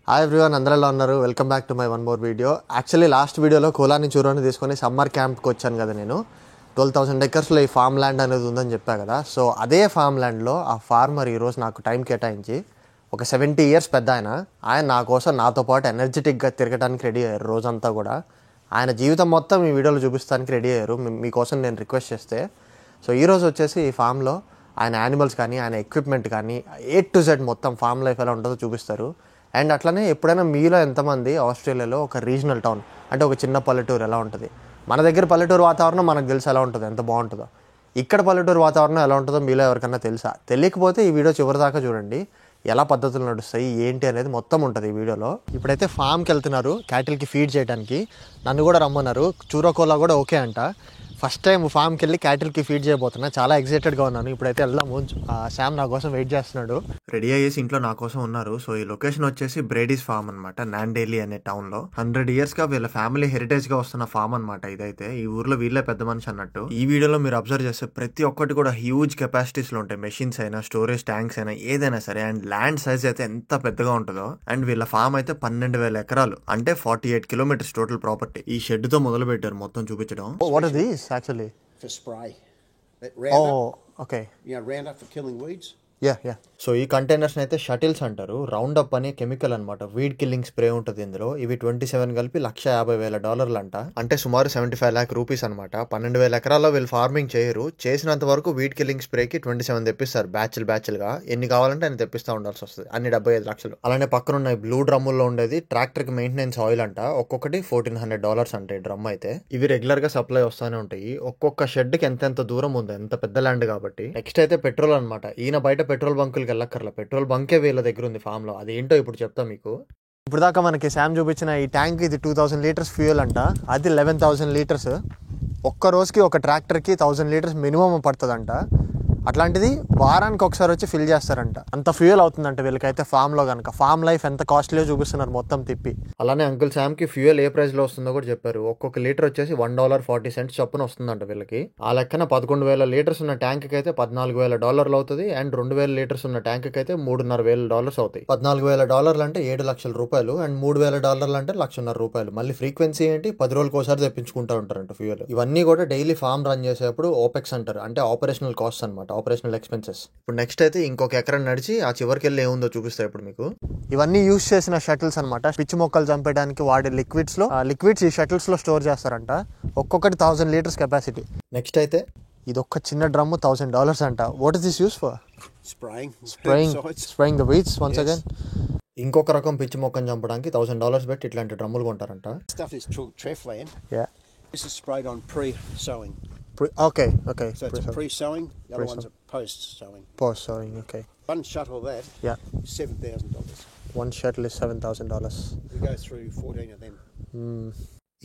Hi everyone, అందరూ ఎలా ఉన్నారు? Welcome back to my one more video. Actually last వీడియోలో కోలాని చూరోని తీసుకొని సమ్మర్ క్యాంప్కి వచ్చాను కదా నేను. 12,000 ఎకర్స్లో ఈ ఫామ్ ల్యాండ్ అనేది ఉందని చెప్పా కదా. సో అదే ఫామ్ ల్యాండ్లో ఆ ఫార్మర్ ఈరోజు నాకు టైం కేటాయించి ఒక 70 years పెద్ద ఆయన నా కోసం నాతో పాటు ఎనర్జెటిక్గా తిరగడానికి రెడీ అయ్యారు. రోజంతా కూడా ఆయన జీవితం మొత్తం ఈ వీడియోలో చూపిస్తానికి రెడీ అయ్యారు. మీకోసం నేను రిక్వెస్ట్ చేస్తే. సో ఈరోజు వచ్చేసి ఈ ఫామ్లో ఆయన యానిమల్స్ కానీ ఆయన ఎక్విప్మెంట్ కానీ A to Z మొత్తం ఫామ్ లైఫ్ ఎలా ఉంటుందో చూపిస్తారు. అండ్ అట్లనే ఎప్పుడైనా మీలో ఎంతమంది ఆస్ట్రేలియాలో ఒక రీజనల్ టౌన్ అంటే ఒక చిన్న పల్లెటూరు ఎలా ఉంటుంది, మన దగ్గర పల్లెటూరు వాతావరణం మనకు తెలుసు ఎలా ఉంటుందో, ఎంత బాగుంటుందో. ఇక్కడ పల్లెటూరు వాతావరణం ఎలా ఉంటుందో మీలో ఎవరికైనా తెలుసా? తెలియకపోతే ఈ వీడియో చివరి దాకా చూడండి. ఎలా పద్ధతులు నడుస్తాయి ఏంటి అనేది మొత్తం ఉంటుంది ఈ వీడియోలో. ఇప్పుడైతే ఫామ్కి వెళ్తున్నారు క్యాటిల్కి ఫీడ్ చేయడానికి. నన్ను కూడా రమ్మన్నారు. చూరోకోలా కూడా ఓకే అంట. ఫస్ట్ టైం ఫామ్కి వెళ్ళి క్యాటిల్కి ఫీడ్ చేయబోతున్నా. చాలా ఎక్సైటెడ్గా ఉన్నాను. ఇప్పుడైతే వెళ్దాము. శామ్ నా కోసం వెయిట్ చేస్తున్నాడు. రెడీ అయ్యేసి ఇంట్లో నా కోసం ఉన్నారు. సో ఈ లొకేషన్ వచ్చేసి బ్రేడీస్ ఫామ్ అనమాట, నాండేలి అనే టౌన్లో. 100 yearsగా వీళ్ళ ఫ్యామిలీ హెరిటేజ్గా వస్తున్న ఫామ్ అనమాట ఇదైతే. ఈ ఊర్లో వీళ్ళే పెద్ద మనిషి అన్నట్టు. ఈ వీడియోలో మీరు అబ్జర్వ్ చేస్తే ప్రతి ఒక్కటి కూడా హ్యూజ్ కెపాసిటీస్లో ఉంటాయి. మెషిన్స్ అయినా, స్టోరేజ్ ట్యాంక్స్ అయినా, ఏదైనా సరే. అండ్ ల్యాండ్ సైజ్ అయితే ఎంత పెద్దగా ఉంటుందో. అండ్ వీళ్ళ ఫామ్ అయితే 12,000 ఎకరాలు, అంటే 48 kilometers టోటల్ ప్రాపర్టీ. ఈ షెడ్ తో మొదలు పెట్టారు మొత్తం చూపించడం. What is this actually? For spray. Roundup. Oh, okay. Roundup for killing weeds. Yeah. So ఈ కంటైనర్స్ అయితే షటిల్స్ అంటారు. రౌండ్ అప్ అనే కెమికల్ అనమాట, వీడ్ కిల్లింగ్ స్ప్రే ఉంటుంది ఇందులో. ఇవి 27 కలిపి $150,000 అంట, అంటే సుమారు 75 lakh rupees అనమాట. 12,000 ఎకరాల్లో వీళ్ళు ఫార్మింగ్ చేయరు. చేసినంత వరకు వీడ్ కిల్లింగ్ స్ప్రేకి 27 తెప్పిస్తారు బ్యాచ్లు గా. ఎన్ని కావాలంటే ఆయన తెప్పిస్తా ఉండాల్సి వస్తుంది. అన్ని 75 లక్షలు. అలానే పక్కన ఉన్న బ్లూ డ్రమ్ముల్లో ఉండేది ట్రాక్టర్ కి మెయింటెనెన్స్ ఆయిల్ అంట. ఒక్కొక్కటి $1,400 అంటే డ్రమ్ అయితే. ఇవి రెగ్యులర్ గా సప్లై వస్తానే ఉంటాయి. ఒక్కొక్క షెడ్ కి ఎంత దూరం ఉంది, ఎంత పెద్ద ల్యాండ్ కాబట్టి. నెక్స్ట్ అయితే పెట్రోల్ అనమాట. ఈయన బయట పెట్రోల్ బంకులకి వెళ్ళక్కర్లా, పెట్రోల్ బంకే వీళ్ళ దగ్గర ఉంది ఫామ్ లో. అది ఏంటో ఇప్పుడు చెప్తా మీకు. ఇప్పుడు దాకా మనకి శామ్ చూపించిన ఈ ట్యాంక్ ఇది 2,000 liters ఫ్యూయల్ అంట. అది 11,000 liters. ఒక్క రోజుకి ఒక ట్రాక్టర్కి 1,000 liters మినిమం పడుతుందంట. అట్లాంటిది వారానికి ఒకసారి వచ్చి ఫిల్ చేస్తారంట. అంత ఫ్యూయల్ అవుతుందంట వీళ్ళకైతే ఫామ్లో కనుక. ఫామ్ లైఫ్ ఎంత కాస్ట్లీయో చూపిస్తున్నారు మొత్తం తిప్పి. అలానే అంకుల్ శామ్కి ఫ్యూయల్ ఏ ప్రైస్లో వస్తుందో కూడా చెప్పారు. ఒక్కొక్క లీటర్ వచ్చేసి $1.40 చొప్పున వస్తుందంట వీళ్ళకి. ఆ లెక్కన 11,000 liters ఉన్న ట్యాంక్కి అయితే $14,000 అవుతుంది. అండ్ 2,000 liters ఉన్న ట్యాంక్కి అయితే $3,500 అవుతాయి. $14,000 అంటే $7,00,000. అండ్ $3,000 అంటే $1,50,000. మళ్ళీ ఫ్రీక్వెన్సీ ఏంటి, 10 రోజులకు ఒకసారి తెప్పించుకుంటా ఉంటారంట ఫ్యూయల్. ఇవన్నీ కూడా డైలీ ఫామ్ రన్ చేసేప్పుడు ఓపెక్స్ అంటారు, అంటే ఆపరేషనల్ కాస్ట్ అనమాట, ఆపరేషనల్ ఎక్స్పెన్సెస్. ఇప్పుడు నెక్స్ట్ అయితే ఇంకొక ఎకరం నడిచి ఆ చివరికి వెళ్ళి ఏముందో చూపిస్తాయి ఇప్పుడు మీకు. ఇవన్నీ యూజ్ చేసిన షటిల్స్ అనమాట. పిచ్చి మొక్కలు చంపేయడానికి వాడే లిక్విడ్స్ ఈ షటిల్స్ లో స్టోర్ చేస్తారంట. ఒక్కొక్కటి 1,000 liters కెపాసిటీ. నెక్స్ట్ అయితే ఇది ఒక్క చిన్న డ్రమ్ $1,000 అంట. What is this use for? Spraying the weeds once again. ఇంకొక రకం పిచ్చి మొక్కను చంపడానికి $1,000 పెట్టి ఇట్లాంటి డ్రమ్ములు కొంటారంట. Stuff is called Treflan. Yeah. This is sprayed on pre-sowing. Okay. So it's pre-sowing. The other ones are post-sowing. Post-sowing, okay. One shuttle of that. Yeah. Is $7,000. One shuttle is $7,000. We go through 14 of them.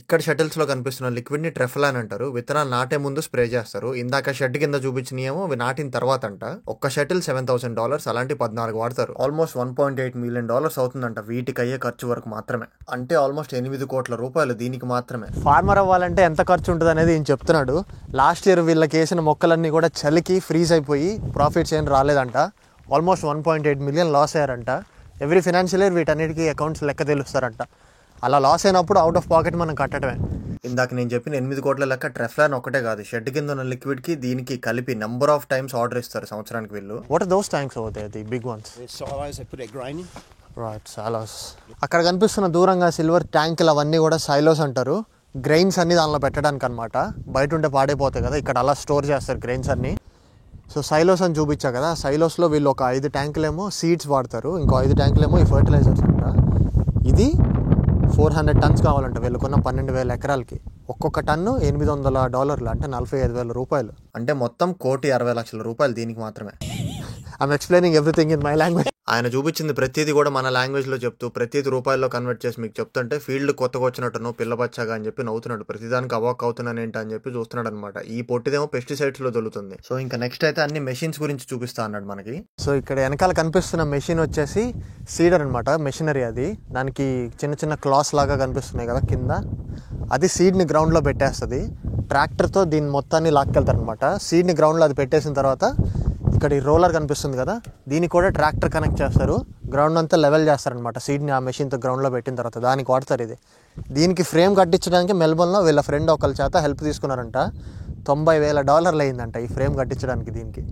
ఇక్కడ shuttles లో కనిపిస్తున్న liquid ని ట్రెఫ్లాన్ అంటారు. విత్తనాలు నాటే ముందు spray చేస్తారు. ఇందాక షెడ్ కింద చూపించినేమో అవి నాటిన తర్వాత అంట. ఒక్క షటిల్ $7,000, అలాంటి 14 వాడతారు. ఆల్మోస్ట్ $1.8 million అవుతుందంట వీటికి అయ్యే ఖర్చు వరకు మాత్రమే. అంటే ఆల్మోస్ట్ 8 కోట్ల రూపాయలు దీనికి మాత్రమే. ఫార్మర్ అవ్వాలంటే ఎంత ఖర్చు ఉంటుంది అనేది ఈయన చెప్తున్నాడు. లాస్ట్ ఇయర్ వీళ్ళకి వేసిన మొక్కలన్నీ కూడా చలికి ఫ్రీజ్ అయిపోయి ప్రాఫిట్స్ ఏం రాలేదంట. ఆల్మోస్ట్ 1.8 million లాస్ అయ్యారంట. ఎవ్రీ ఫినాన్షియల్ ఇయర్ వీటన్నిటికీ అకౌంట్స్ లెక్క తెలుస్తారంట. అలా లాస్ అయినప్పుడు అవుట్ ఆఫ్ పాకెట్ మనం కట్టడమే. ఇందాక నేను చెప్పిన 8 కోట్ల లెక్క ట్రెఫ్లాన్ ఒకటే కాదు, షెడ్ కింద ఉన్న లిక్విడ్ కి దీనికి కలిపి నెంబర్ ఆఫ్ టైమ్స్ ఆర్డర్ ఇస్తారు సంవత్సరానికి వీళ్ళు. What are those tanks over there, the big ones? Silos, they put their grain in. Right, silos. అక్కడ కనిపిస్తున్న దూరంగా సిల్వర్ ట్యాంకులు అవన్నీ కూడా సైలోస్ అంటారు. గ్రెయిన్స్ అన్ని దానిలో పెట్టడానికి అనమాట. బయట ఉంటే పాడైపోతాయి కదా, ఇక్కడ అలా స్టోర్ చేస్తారు గ్రెయిన్స్ అన్ని. సో సైలోస్ అని చూపించా కదా, సైలోస్లో వీళ్ళు ఒక 5 ట్యాంకులేమో సీడ్స్ వాడతారు, ఇంకో 5 ట్యాంకులేమో ఈ ఫర్టిలైజర్స్ అంట. ఇది 400 tons కావాలంట వీళ్ళకున్న 12,000 ఎకరాలకి. ఒక్కొక్క టన్ను $800, అంటే $45,000. అంటే మొత్తం $1,60,00,000 దీనికి మాత్రమే. I'm explaining everything in my language. ఆయన చూపించింది ప్రతిదీ కూడా మన లాంగ్వేజ్ లో చెప్తూ ప్రతిదీ రూపాయల్లో కన్వర్ట్ చేసి మీకు చెప్తుంటే ఫీల్డ్ కొత్తగా వచ్చినట్టును పిల్లబచ్చాగా అని చెప్పి నవ్వుతున్నాడు. ప్రతిదానికి అవాక్ అవుతున్నాను ఏంటి అని చెప్పి చూస్తున్నాడు అనమాట. ఈ పొట్టిదేమో పెస్టిసైడ్స్ లో దొరుకుతుంది. సో ఇంకా నెక్స్ట్ అయితే అన్ని మెషిన్స్ గురించి చూపిస్తా అన్నాడు మనకి. సో ఇక్కడ వెనకాల కనిపిస్తున్న మెషిన్ వచ్చేసి సీడర్ అనమాట, మెషినరీ. అది దానికి చిన్న చిన్న క్లాస్ లాగా కనిపిస్తున్నాయి కదా కింద. అది సీడ్ని గ్రౌండ్లో పెట్టేస్తుంది. ట్రాక్టర్తో దీన్ని మొత్తాన్ని లాక్కెళ్తారు అనమాట. సీడ్ని గ్రౌండ్లో అది పెట్టేసిన తర్వాత ఇక్కడ ఈ రోలర్ కనిపిస్తుంది కదా, దీనికి కూడా ట్రాక్టర్ కనెక్ట్ చేస్తారు. గ్రౌండ్ అంతా లెవెల్ చేస్తారనమాట సీడ్ని ఆ మెషిన్తో గ్రౌండ్లో పెట్టిన తర్వాత దానికి వాడతారు ఇది. దీనికి ఫ్రేమ్ కట్టించడానికి మెల్బోర్న్లో వీళ్ళ ఫ్రెండ్ ఒకళ్ళ చేత హెల్ప్ తీసుకున్నారంట. $90,000 అయిందంట ఈ ఫ్రేమ్ కట్టించడానికి దీనికి.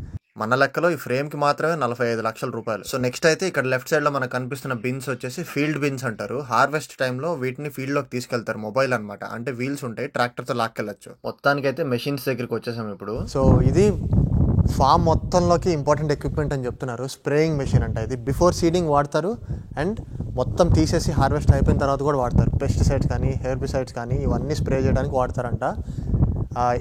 మన లెక్కలో ఈ ఫ్రేమ్కి మాత్రమే 45 లక్షల రూపాయలు. సో నెక్స్ట్ అయితే ఇక్కడ లెఫ్ట్ సైడ్లో మనకు కనిపిస్తున్న బిన్స్ వచ్చేసి ఫీల్డ్ బిన్స్ అంటారు. హార్వెస్ట్ టైంలో వీటిని ఫీల్డ్లోకి తీసుకెళ్తారు. మొబైల్ అనమాట, అంటే వీల్స్ ఉంటాయి, ట్రాక్టర్తో లాక్కెళ్ళచ్చు. మొత్తానికైతే మెషిన్స్ దగ్గరికి వచ్చేసాం ఇప్పుడు. సో ఇది ఫామ్ మొత్తంలోకి ఇంపార్టెంట్ ఎక్విప్మెంట్ అని చెప్తున్నారు. స్ప్రేయింగ్ మెషిన్ అంట ఇది. బిఫోర్ సీడింగ్ వాడతారు అండ్ మొత్తం తీసేసి హార్వెస్ట్ అయిపోయిన తర్వాత కూడా వాడతారు. పెస్టిసైడ్స్ కానీ హెర్బిసైడ్స్ కానీ ఇవన్నీ స్ప్రే చేయడానికి వాడతారంట.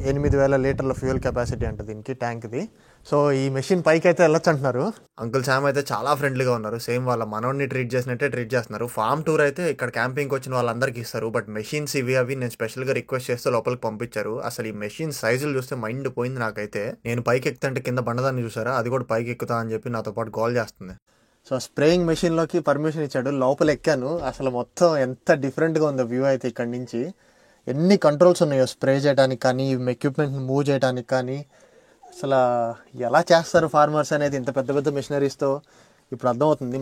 8,000 లీటర్ల ఫ్యూయల్ కెపాసిటీ అంట దీనికి, ట్యాంక్ది. సో ఈ మెషిన్ పైకి అయితే వెళ్ళొచ్చు అంటున్నారు. అంకుల్ శామ్ అయితే చాలా ఫ్రెండ్లీగా ఉన్నారు. సేమ్ వాళ్ళ మనోడిని ట్రీట్ చేసినట్టే ట్రీట్ చేస్తున్నారు. ఫామ్ టూర్ అయితే ఇక్కడ క్యాంపింగ్కి వచ్చిన వాళ్ళందరికీ ఇస్తారు. బట్ మెషిన్స్ అవి నేను స్పెషల్గా రిక్వెస్ట్ చేస్తే లోపలికి పంపించారు. అసలు ఈ మెషిన్ సైజులు చూస్తే మైండ్ పోయింది నాకైతే. నేను పైకి ఎక్కుతుంటే కింద బండదాన్ని చూసారా, అది కూడా పైకి ఎక్కుతా అని చెప్పి నాతో పాటు కాల్ చేస్తుంది. సో స్ప్రేయింగ్ మెషిన్లోకి పర్మిషన్ ఇచ్చాడు. లోపల ఎక్కాను. అసలు మొత్తం ఎంత డిఫరెంట్గా ఉందో వ్యూ అయితే ఇక్కడి నుంచి. ఎన్ని కంట్రోల్స్ ఉన్నాయో స్ప్రే చేయడానికి కానీ, ఎక్విప్మెంట్ని మూవ్ చేయడానికి కానీ. అసలు ఎలా చేస్తారు ఫార్మర్స్ అనేది ఇంత పెద్ద పెద్ద మిషనరీస్తో ఇప్పుడు అర్థమవుతుంది.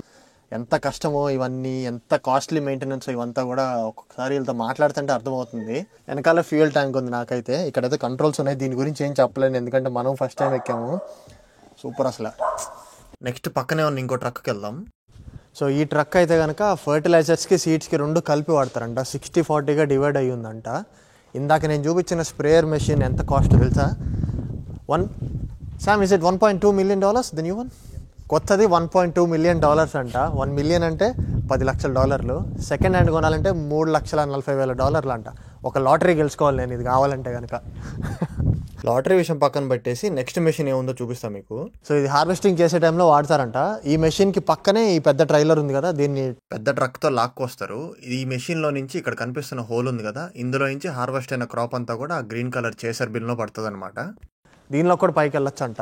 ఎంత కష్టమో ఇవన్నీ, ఎంత కాస్ట్లీ మెయింటెనెన్స్ ఇవంతా కూడా ఒక్కొక్కసారి వీళ్ళతో మాట్లాడుతుంటే అర్థమవుతుంది. వెనకాల ఫ్యూయల్ ట్యాంక్ ఉంది. నాకైతే ఇక్కడైతే కంట్రోల్స్ ఉన్నాయి. దీని గురించి ఏం చెప్పలేను ఎందుకంటే మనం ఫస్ట్ టైం ఎక్కాము. సూపర్ అసలు. నెక్స్ట్ పక్కనే ఉన్న ఇంకో ట్రక్కి వెళ్దాం. సో ఈ ట్రక్ అయితే కనుక ఫర్టిలైజర్స్కి సీడ్స్కి 2 కలిపి వాడతారంట. 60-40గా డివైడ్ అయ్యి ఉందంట. ఇందాక నేను చూపించిన స్ప్రేయర్ మెషిన్ ఎంత కాస్ట్ తెలుసా? Sam, is it $1.2 million the new one? కొత్తది $1.2 million అంట. 1 million అంటే $10 లక్షలు. సెకండ్ హ్యాండ్ కొనాలంటే $3,40,000 అంట. ఒక లాటరీ గెలుచుకోవాలి నేను ఇది కావాలంటే కనుక. లాటరీ విషయం పక్కన పెట్టేసి నెక్స్ట్ మెషిన్ ఏముందో చూపిస్తాను మీకు. సో ఇది హార్వెస్టింగ్ చేసే టైంలో వాడతారంట. ఈ మెషిన్కి పక్కనే ఈ పెద్ద ట్రైలర్ ఉంది కదా, దీన్ని పెద్ద ట్రక్తో లాక్కొస్తారు. ఈ మెషిన్లో నుంచి ఇక్కడ కనిపిస్తున్న హోల్ ఉంది కదా, ఇందులో నుంచి హార్వెస్ట్ అయిన క్రాప్ అంతా కూడా గ్రీన్ కలర్ చేసర్ బిన్లో పడుతుంది అనమాట. దీనిలో కూడా పైకి వెళ్ళొచ్చు అంట.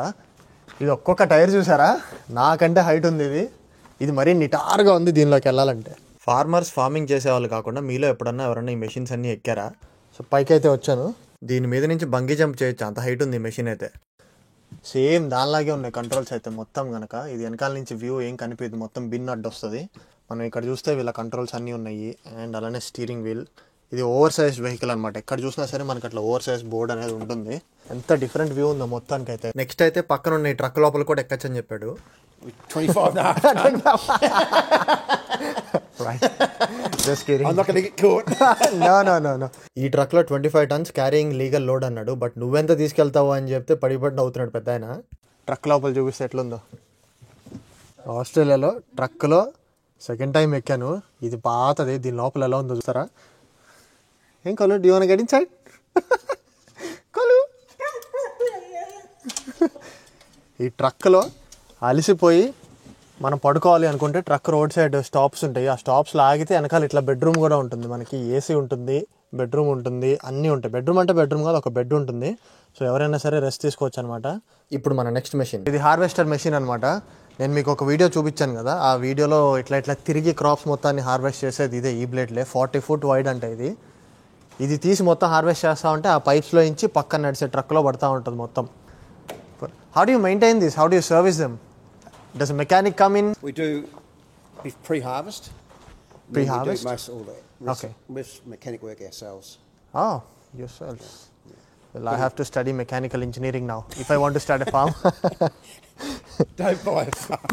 ఇది ఒక్కొక్క టైర్ చూసారా, నాకంటే హైట్ ఉంది ఇది. ఇది మరీ నిటారుగా ఉంది దీనిలోకి వెళ్ళాలంటే. ఫార్మర్స్ ఫార్మింగ్ చేసేవాళ్ళు కాకుండా మీలో ఎప్పుడన్నా ఎవరన్నా ఈ మెషిన్స్ అన్నీ ఎక్కారా? సో పైకి అయితే వచ్చాను. దీని మీద నుంచి బంగీ జంప్ చేయొచ్చు, అంత హైట్ ఉంది మెషిన్ అయితే. సేమ్ దానిలాగే ఉన్నాయి కంట్రోల్స్ అయితే మొత్తం కనుక. ఇది వెనకాల నుంచి వ్యూ ఏం కనిపించదు, మొత్తం బిన్ అడ్డు వస్తుంది. మనం ఇక్కడ చూస్తే వీళ్ళ కంట్రోల్స్ అన్నీ ఉన్నాయి. అండ్ అలానే స్టీరింగ్ వీల్. ఇది ఓవర్ సైజ్ వెహికల్ అనమాట. ఎక్కడ చూసినా సరే మనకి అట్లా ఓవర్ సైజ్ బోర్డ్ అనేది ఉంటుంది. ఎంత డిఫరెంట్ వ్యూ ఉందో మొత్తానికి అయితే. నెక్స్ట్ అయితే పక్కన ఉన్న ఈ ట్రక్ లోపల కూడా ఎక్కచ్చు అని చెప్పాడు. 25.5. Right. Just kidding. I'm not going to get caught. No. ఈ ట్రక్ లో 25 tons క్యారింగ్ లీగల్ లోడ్ అన్నాడు. బట్ నువ్వెంత తీసుకెళ్తావు అని చెప్తే పడిపడిన అవుతున్నాడు పెద్ద ఆయన. ట్రక్ లోపల చూపిస్తే ఎట్లుందో. ఆస్ట్రేలియాలో ట్రక్లో సెకండ్ టైం ఎక్కాను. ఇది పాతది. దీని లోపల ఎలా ఉందో చూస్తారా? ఏం కలు, do you want get inside? కలు. ఈ ట్రక్లో అలసిపోయి మనం పడుకోవాలి అనుకుంటే ట్రక్ రోడ్ సైడ్ స్టాప్స్ ఉంటాయి. ఆ స్టాప్స్లో ఆగితే వెనకాల ఇట్లా బెడ్రూమ్ కూడా ఉంటుంది. మనకి ఏసీ ఉంటుంది, బెడ్రూమ్ ఉంటుంది, అన్నీ ఉంటాయి. బెడ్రూమ్ అంటే బెడ్రూమ్ కాదు, ఒక బెడ్ ఉంటుంది. సో ఎవరైనా సరే రెస్ట్ తీసుకోవచ్చు అనమాట. ఇప్పుడు మన నెక్స్ట్ మెషిన్, ఇది హార్వెస్టర్ మెషిన్ అనమాట. నేను మీకు ఒక వీడియో చూపించాను కదా, ఆ వీడియోలో ఇట్లా తిరిగి క్రాప్స్ మొత్తాన్ని హార్వెస్ట్ చేసేది ఇదే. ఈ బ్లేడ్లే 40 feet వైడ్ అంటే ఇది తీసి మొత్తం హార్వెస్ట్ చేస్తూ ఉంటే ఆ పైప్స్లో నుంచి పక్కన నడిచే ట్రక్లో పడుతూ ఉంటుంది మొత్తం. How do you maintain this? How do you service them? Does a mechanic come in? We do pre-harvest. Pre-harvest? We do most all that. Okay. With mechanic work ourselves. Oh, yourselves. Well, I have to study mechanical engineering now if I want to start a farm. Don't buy a farm.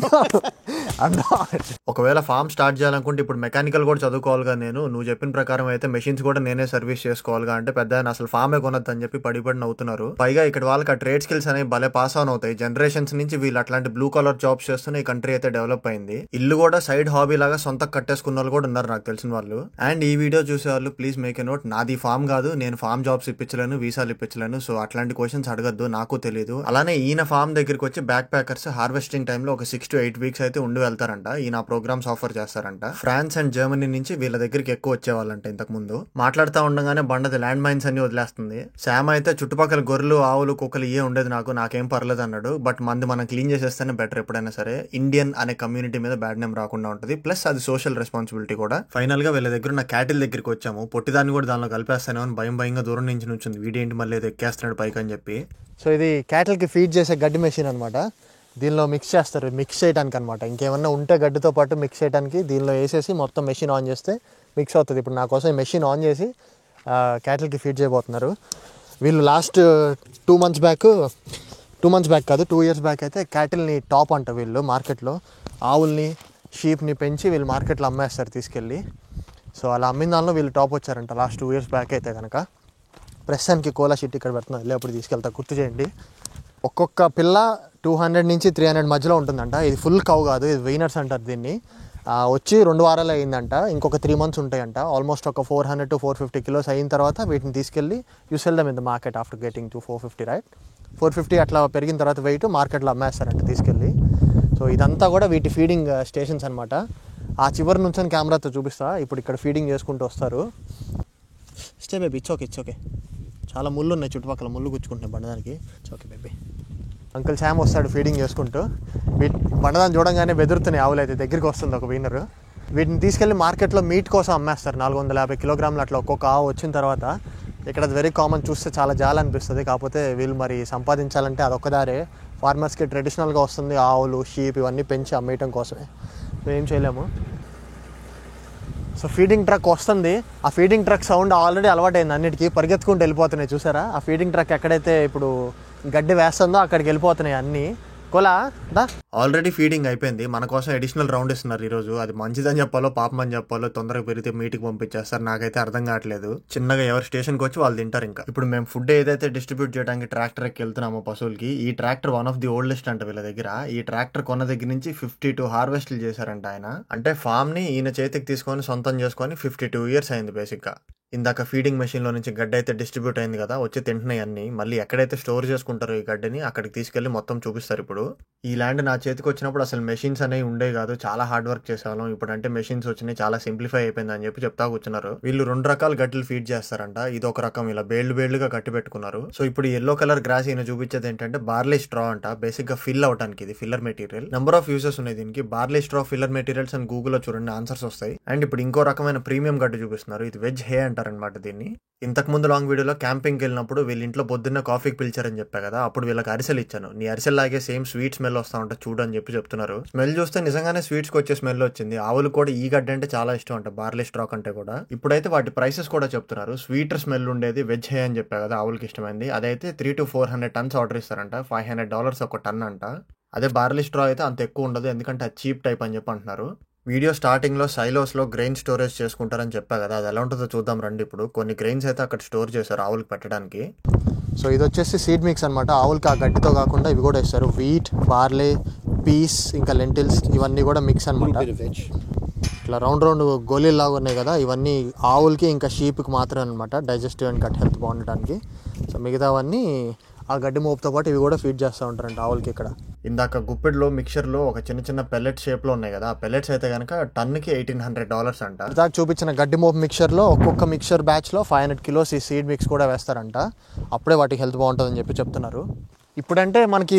I'm not. ఒకవేళ farm start చేయాలనుకుంటే ఇప్పుడు mechanical కూడా చదువుకోవాలిగా నేను. నువ్వు చెప్పిన ప్రకారం అయితే machines కూడా నేనే సర్వీస్ చేసుకోవాలిగా అంటే పెద్ద అసలు ఫామే కొనొద్దు అని చెప్పి పడిపడి నవ్వుతున్నారు. పైగా ఇక్కడ వాళ్ళకి ఆ ట్రేడ్ స్కిల్స్ అనేవి భలే పాస్ ఆన్ అవుతాయి. జనరేషన్స్ నుంచి వీళ్ళు అట్లాంటి బ్లూ కలర్ జాబ్స్ చేస్తూనే ఈ కంట్రీ అయితే డెవలప్ అయింది. ఇల్లు కూడా సైడ్ హాబీ లాగా సొంత కట్టేసుకున్న వాళ్ళు కూడా ఉన్నారు నాకు తెలిసిన వాళ్ళు. అండ్ ఈ వీడియో చూసే వాళ్ళు ప్లీజ్ మేక్ ఎ నోట్, నాది ఫామ్ కాదు, నేను ఫామ్ జాబ్స్ ఇప్పించలేను, వీసాలు ఇప్పించలేను. సో అట్లాంటి క్వశ్చన్స్ అడగద్దు, నాకు తెలియదు. అలానే ఈయన ఫామ్ దగ్గరికి వచ్చి బ్యాక్ ప్యాకర్స్ హార్వెస్టింగ్ టైంలో ఒక 6 to 8 weeks అయితే ఉండి వెళ్తారంట. ఈయన ప్రోగ్రామ్స్ ఆఫర్ చేస్తారంట. ఫ్రాన్స్ అండ్ జర్మనీ నుంచి వీళ్ళ దగ్గరికి ఎక్కువ వచ్చేవాళ్ళంట ఇంతకు ముందు. మాట్లాడుతూ ఉండగానే బండది ల్యాండ్ మైన్స్ అన్ని వదిలేస్తుంది. శామ్ అయితే చుట్టుపక్కల గొర్రెలు, ఆవులు, కుక్కలు ఇయే ఉండేది, నాకేం పర్లేదు అన్నాడు. బట్ మంది మనం క్లీన్ చేసేస్తేనే బెటర్ ఎప్పుడైనా సరే. ఇండియన్ అనే కమ్యూనిటీ మీద బ్యాడ్ నేమ్ రాకుండా ఉంటుంది. ప్లస్ అది సోషల్ రెస్పాన్సిబిలిటీ కూడా. ఫైనల్ గా వీళ్ళ దగ్గర ఉన్న క్యాటిల్ దగ్గరికి వచ్చాము. పొట్టిదాన్ని కూడా దానిలో కలిపేస్తానే అని భయంగా దూరం నుంచి నుంచింది. వీడేంటి మళ్ళీ ఏదో ఎక్కేస్తున్నాడు పైకి అని చెప్పి. సో ఇది క్యాటిల్ కి ఫీడ్ చేసే గడ్డి మెషిన్ అనమాట. దీనిలో మిక్స్ చేస్తారు, మిక్స్ చేయడానికి అనమాట. ఇంకేమన్నా ఉంటే గడ్డితో పాటు మిక్స్ చేయడానికి దీనిలో వేసేసి మొత్తం మెషిన్ ఆన్ చేస్తే మిక్స్ అవుతుంది. ఇప్పుడు నా కోసం మెషిన్ ఆన్ చేసి క్యాటిల్కి ఫీడ్ చేయబోతున్నారు. వీళ్ళు లాస్ట్ 2 months బ్యాక్ కాదు 2 years బ్యాక్ అయితే క్యాటిల్ని టాప్ అంట వీళ్ళు మార్కెట్లో. ఆవుల్ని షీప్ని పెంచి వీళ్ళు మార్కెట్లో అమ్మేస్తారు తీసుకెళ్ళి. సో అలా అమ్మిన దానిలో వీళ్ళు టాప్ వచ్చారంట లాస్ట్ 2 years బ్యాక్ అయితే కనుక. ప్రస్తుతానికి కోలా షీట్ ఇక్కడ పెడుతున్నాను, వెళ్ళేప్పుడు తీసుకెళ్తా, గుర్తు చేయండి. ఒక్కొక్క పిల్ల 200 నుంచి 300 మధ్యలో ఉంటుందంట. ఇది ఫుల్ కౌ కాదు, ఇది వెయినర్స్ అంటారు దీన్ని. వచ్చి 2 వారాలు అయిందంట, ఇంకొక 3 months ఉంటాయంట. ఆల్మోస్ట్ ఒక 400 to 450 kilos అయిన తర్వాత వీటిని తీసుకెళ్ళి you cell them in the market after getting to 450, right? 450 అట్లా పెరిగిన తర్వాత వెయిట్ మార్కెట్లో అమ్మేస్తారంట తీసుకెళ్ళి. సో ఇదంతా కూడా వీటి ఫీడింగ్ స్టేషన్స్ అనమాట. ఆ చివరి నుంచి కెమెరాతో చూపిస్తా. ఇప్పుడు ఇక్కడ ఫీడింగ్ చేసుకుంటూ వస్తారు. Stay baby, it's okay. చాలా ముళ్ళు ఉన్నాయి చుట్టుపక్కల, ముళ్ళు గుచ్చుకుంటున్నాయి బండదానికి. It's okay baby. Uncle Sam వస్తాడు ఫీడింగ్ చేసుకుంటూ. బండదాన్ని చూడంగానే బెదురుతున్నాయి ఆవులు అయితే. దగ్గరికి వస్తుంది ఒక వీనర్. వీటిని తీసుకెళ్ళి మార్కెట్లో మీట్ కోసం అమ్మేస్తారు. 450 kilograms అట్లా ఒక్కొక్క ఆవు వచ్చిన తర్వాత. ఇక్కడ అది వెరీ కామన్, చూస్తే చాలా జాలి అనిపిస్తుంది. కాకపోతే వీళ్ళు మరి సంపాదించాలంటే అదొక్కదారే. ఫార్మర్స్కి ట్రెడిషనల్గా వస్తుంది ఆవులు, షీప్ ఇవన్నీ పెంచి అమ్మేయటం కోసమే. ఏం చేయలేము. సో ఫీడింగ్ ట్రక్ వస్తుంది. ఆ ఫీడింగ్ ట్రక్ సౌండ్ ఆల్రెడీ అలవాటైంది అన్నిటికీ, పరిగెత్తుకుంటూ వెళ్ళిపోతున్నాయి చూసారా. ఆ ఫీడింగ్ ట్రక్ ఎక్కడైతే ఇప్పుడు గడ్డి వేస్తుందో అక్కడికి వెళ్ళిపోతున్నాయి అన్నీ. కోలా దా ఆల్రెడీ ఫీడింగ్ అయిపోయింది. మన కోసం అడిషనల్ రౌండ్ ఇస్తున్నారు ఈరోజు. అది మంచిదని చెప్పాలో పాపమని చెప్పాలో, తొందరగా పెరిగితే మీటికి పంపించేస్తారు, నాకైతే అర్థం కావట్లేదు. చిన్నగా ఎవరి స్టేషన్కి వచ్చి వాళ్ళు తింటారు. ఇంకా ఇప్పుడు మేము ఫుడ్ ఏదైతే డిస్ట్రిబ్యూట్ చేయడానికి ట్రాక్టర్ ఎక్కి వెళ్తున్నామో పశువులకి, ఈ tractor one of the oldest అంట వీళ్ళ దగ్గర. ఈ ట్రాక్టర్ కొన్న దగ్గర నుంచి 52 హార్వెస్ట్లు చేశారంట ఆయన. అంటే ఫామ్ ని ఈయన చేతికి తీసుకొని సొంతం చేసుకొని 52 years అయింది బేసిక్ గా. ఇందాక ఫీడింగ్ మెషిన్లో నుంచి గడ్డి అయితే డిస్ట్రిబ్యూట్ అయింది కదా, వచ్చి తింటున్నాయి అన్ని. మళ్ళీ ఎక్కడైతే స్టోర్ చేసుకుంటారో ఈ గడ్డిని అక్కడికి తీసుకెళ్లి మొత్తం చూపిస్తారు. ఇప్పుడు ఈ ల్యాండ్ నా చేతికి వచ్చినప్పుడు అసలు మెషిన్స్ అనేవి ఉండేవి కాదు, చాలా హార్డ్ వర్క్ చేసేవాళ్ళం. ఇప్పుడు అంటే మెషిన్స్ వచ్చినాయి, చాలా సింప్లిఫై అయిపోయింది అని చెప్పి చెప్తా కూర్చున్నారు. వీళ్ళు 2 రకాల గడ్డలు ఫీడ్ చేస్తారంట. ఇది ఒక రకం ఇలా బేళ్లుగా కట్టి పెట్టుకున్నారు. సో ఇప్పుడు ఎల్లో కలర్ గ్రాస్ ఈయన చూపించేది ఏంటంటే బార్లీ స్ట్రా అంట. బేసిక్ గా ఫిల్ అవడానికి ఇది filler material. Number of uses ఉన్నాయి దీనికి. బార్లీ స్ట్రా ఫిల్లర్ మెటీరియల్స్ అని గూగుల్లో చూడండి, ఆన్సర్స్ వస్తాయి. అండ్ ఇప్పుడు ఇంకో రకమైన ప్రీమియం గడ్డి చూపిస్తున్నారు. ఇది వెజ్ హే అంటారనమాట దీన్ని. ఇంతకు ముందు లాంగ్ వీడియోలో క్యాంపింగ్కి వెళ్ళినప్పుడు వీళ్ళ ఇంట్లో పొద్దున్న కాఫీకి పిలిచారని చెప్పా కదా, అప్పుడు వీళ్ళకి అరిసెలు ఇచ్చాను. నీ అరిసెల్ లాగే సేమ్ స్వీట్ స్మెల్ వస్తా ఉంటా చూడు అని చెప్తున్నారు. స్మెల్ చూస్తే నిజంగానే స్వీట్స్కి వచ్చే స్మెల్ వచ్చింది. ఆవులు కూడా ఈ గడ్డ అంటే చాలా ఇష్టం అంట, బార్లీ స్ట్రాక్ అంటే కూడా. ఇప్పుడైతే వాటి ప్రైసెస్ కూడా చెప్తున్నారు. స్వీటర్ స్మెల్ ఉండేది వెజ్ హే అని చెప్పా కదా, ఆవులకి ఇష్టమైంది. అదైతే 300 to 400 tons ఆర్డర్ ఇస్తారంట. $500 ఒక టన్ అంట. అదే బార్లీ స్ట్రా అయితే అంత ఎక్కువ ఉండదు, ఎందుకంటే అది చీప్ టైప్ అని చెప్పి అంటున్నారు. వీడియో స్టార్టింగ్లో సైలోస్లో గ్రెయిన్ స్టోరేజ్ చేసుకుంటారని చెప్పా కదా, అది ఎలా ఉంటుందో చూద్దాం రండి. ఇప్పుడు కొన్ని గ్రెయిన్స్ అయితే అక్కడ స్టోర్ చేశారు ఆవులకి పెట్టడానికి. సో ఇది వచ్చేసి సీడ్ మిక్స్ అనమాట. ఆవులకి ఆ గడ్డితో కాకుండా ఇవి కూడా ఇస్తారు. వీట్, బార్లీ, పీస్, ఇంకా లెంటిల్స్, ఇవన్నీ కూడా మిక్స్ అనమాట. ఇట్లా రౌండ్ గోళీలు లాగా ఉన్నాయి కదా, ఇవన్నీ ఆవులకి ఇంకా షీప్కి మాత్రమే అనమాట, డైజెస్టివ్ అండ్ గట్ హెల్త్ బాగుండటానికి. సో మిగతావన్నీ ఆ గడ్డి మోపుతో పాటు ఇవి కూడా ఫీడ్ చేస్తూ ఉంటారంట ఆవులకి ఇక్కడ. ఇందాక గుప్పెడ్లో మిక్చర్లో ఒక చిన్న పెల్లెట్ షేప్లో ఉన్నాయి కదా, ఆ పెల్లెట్స్ అయితే కనుక టన్నుకి $1,800 అంట. ఇందాక చూపించిన గడ్డి మోపు మిక్చర్లో ఒక్కొక్క మిక్చర్ బ్యాచ్లో 500 kilos ఈ సీడ్ మిక్స్ కూడా వేస్తారంట. అప్పుడే వాటికి హెల్త్ బాగుంటుందని చెప్పి చెప్తున్నారు. ఇప్పుడంటే మనకి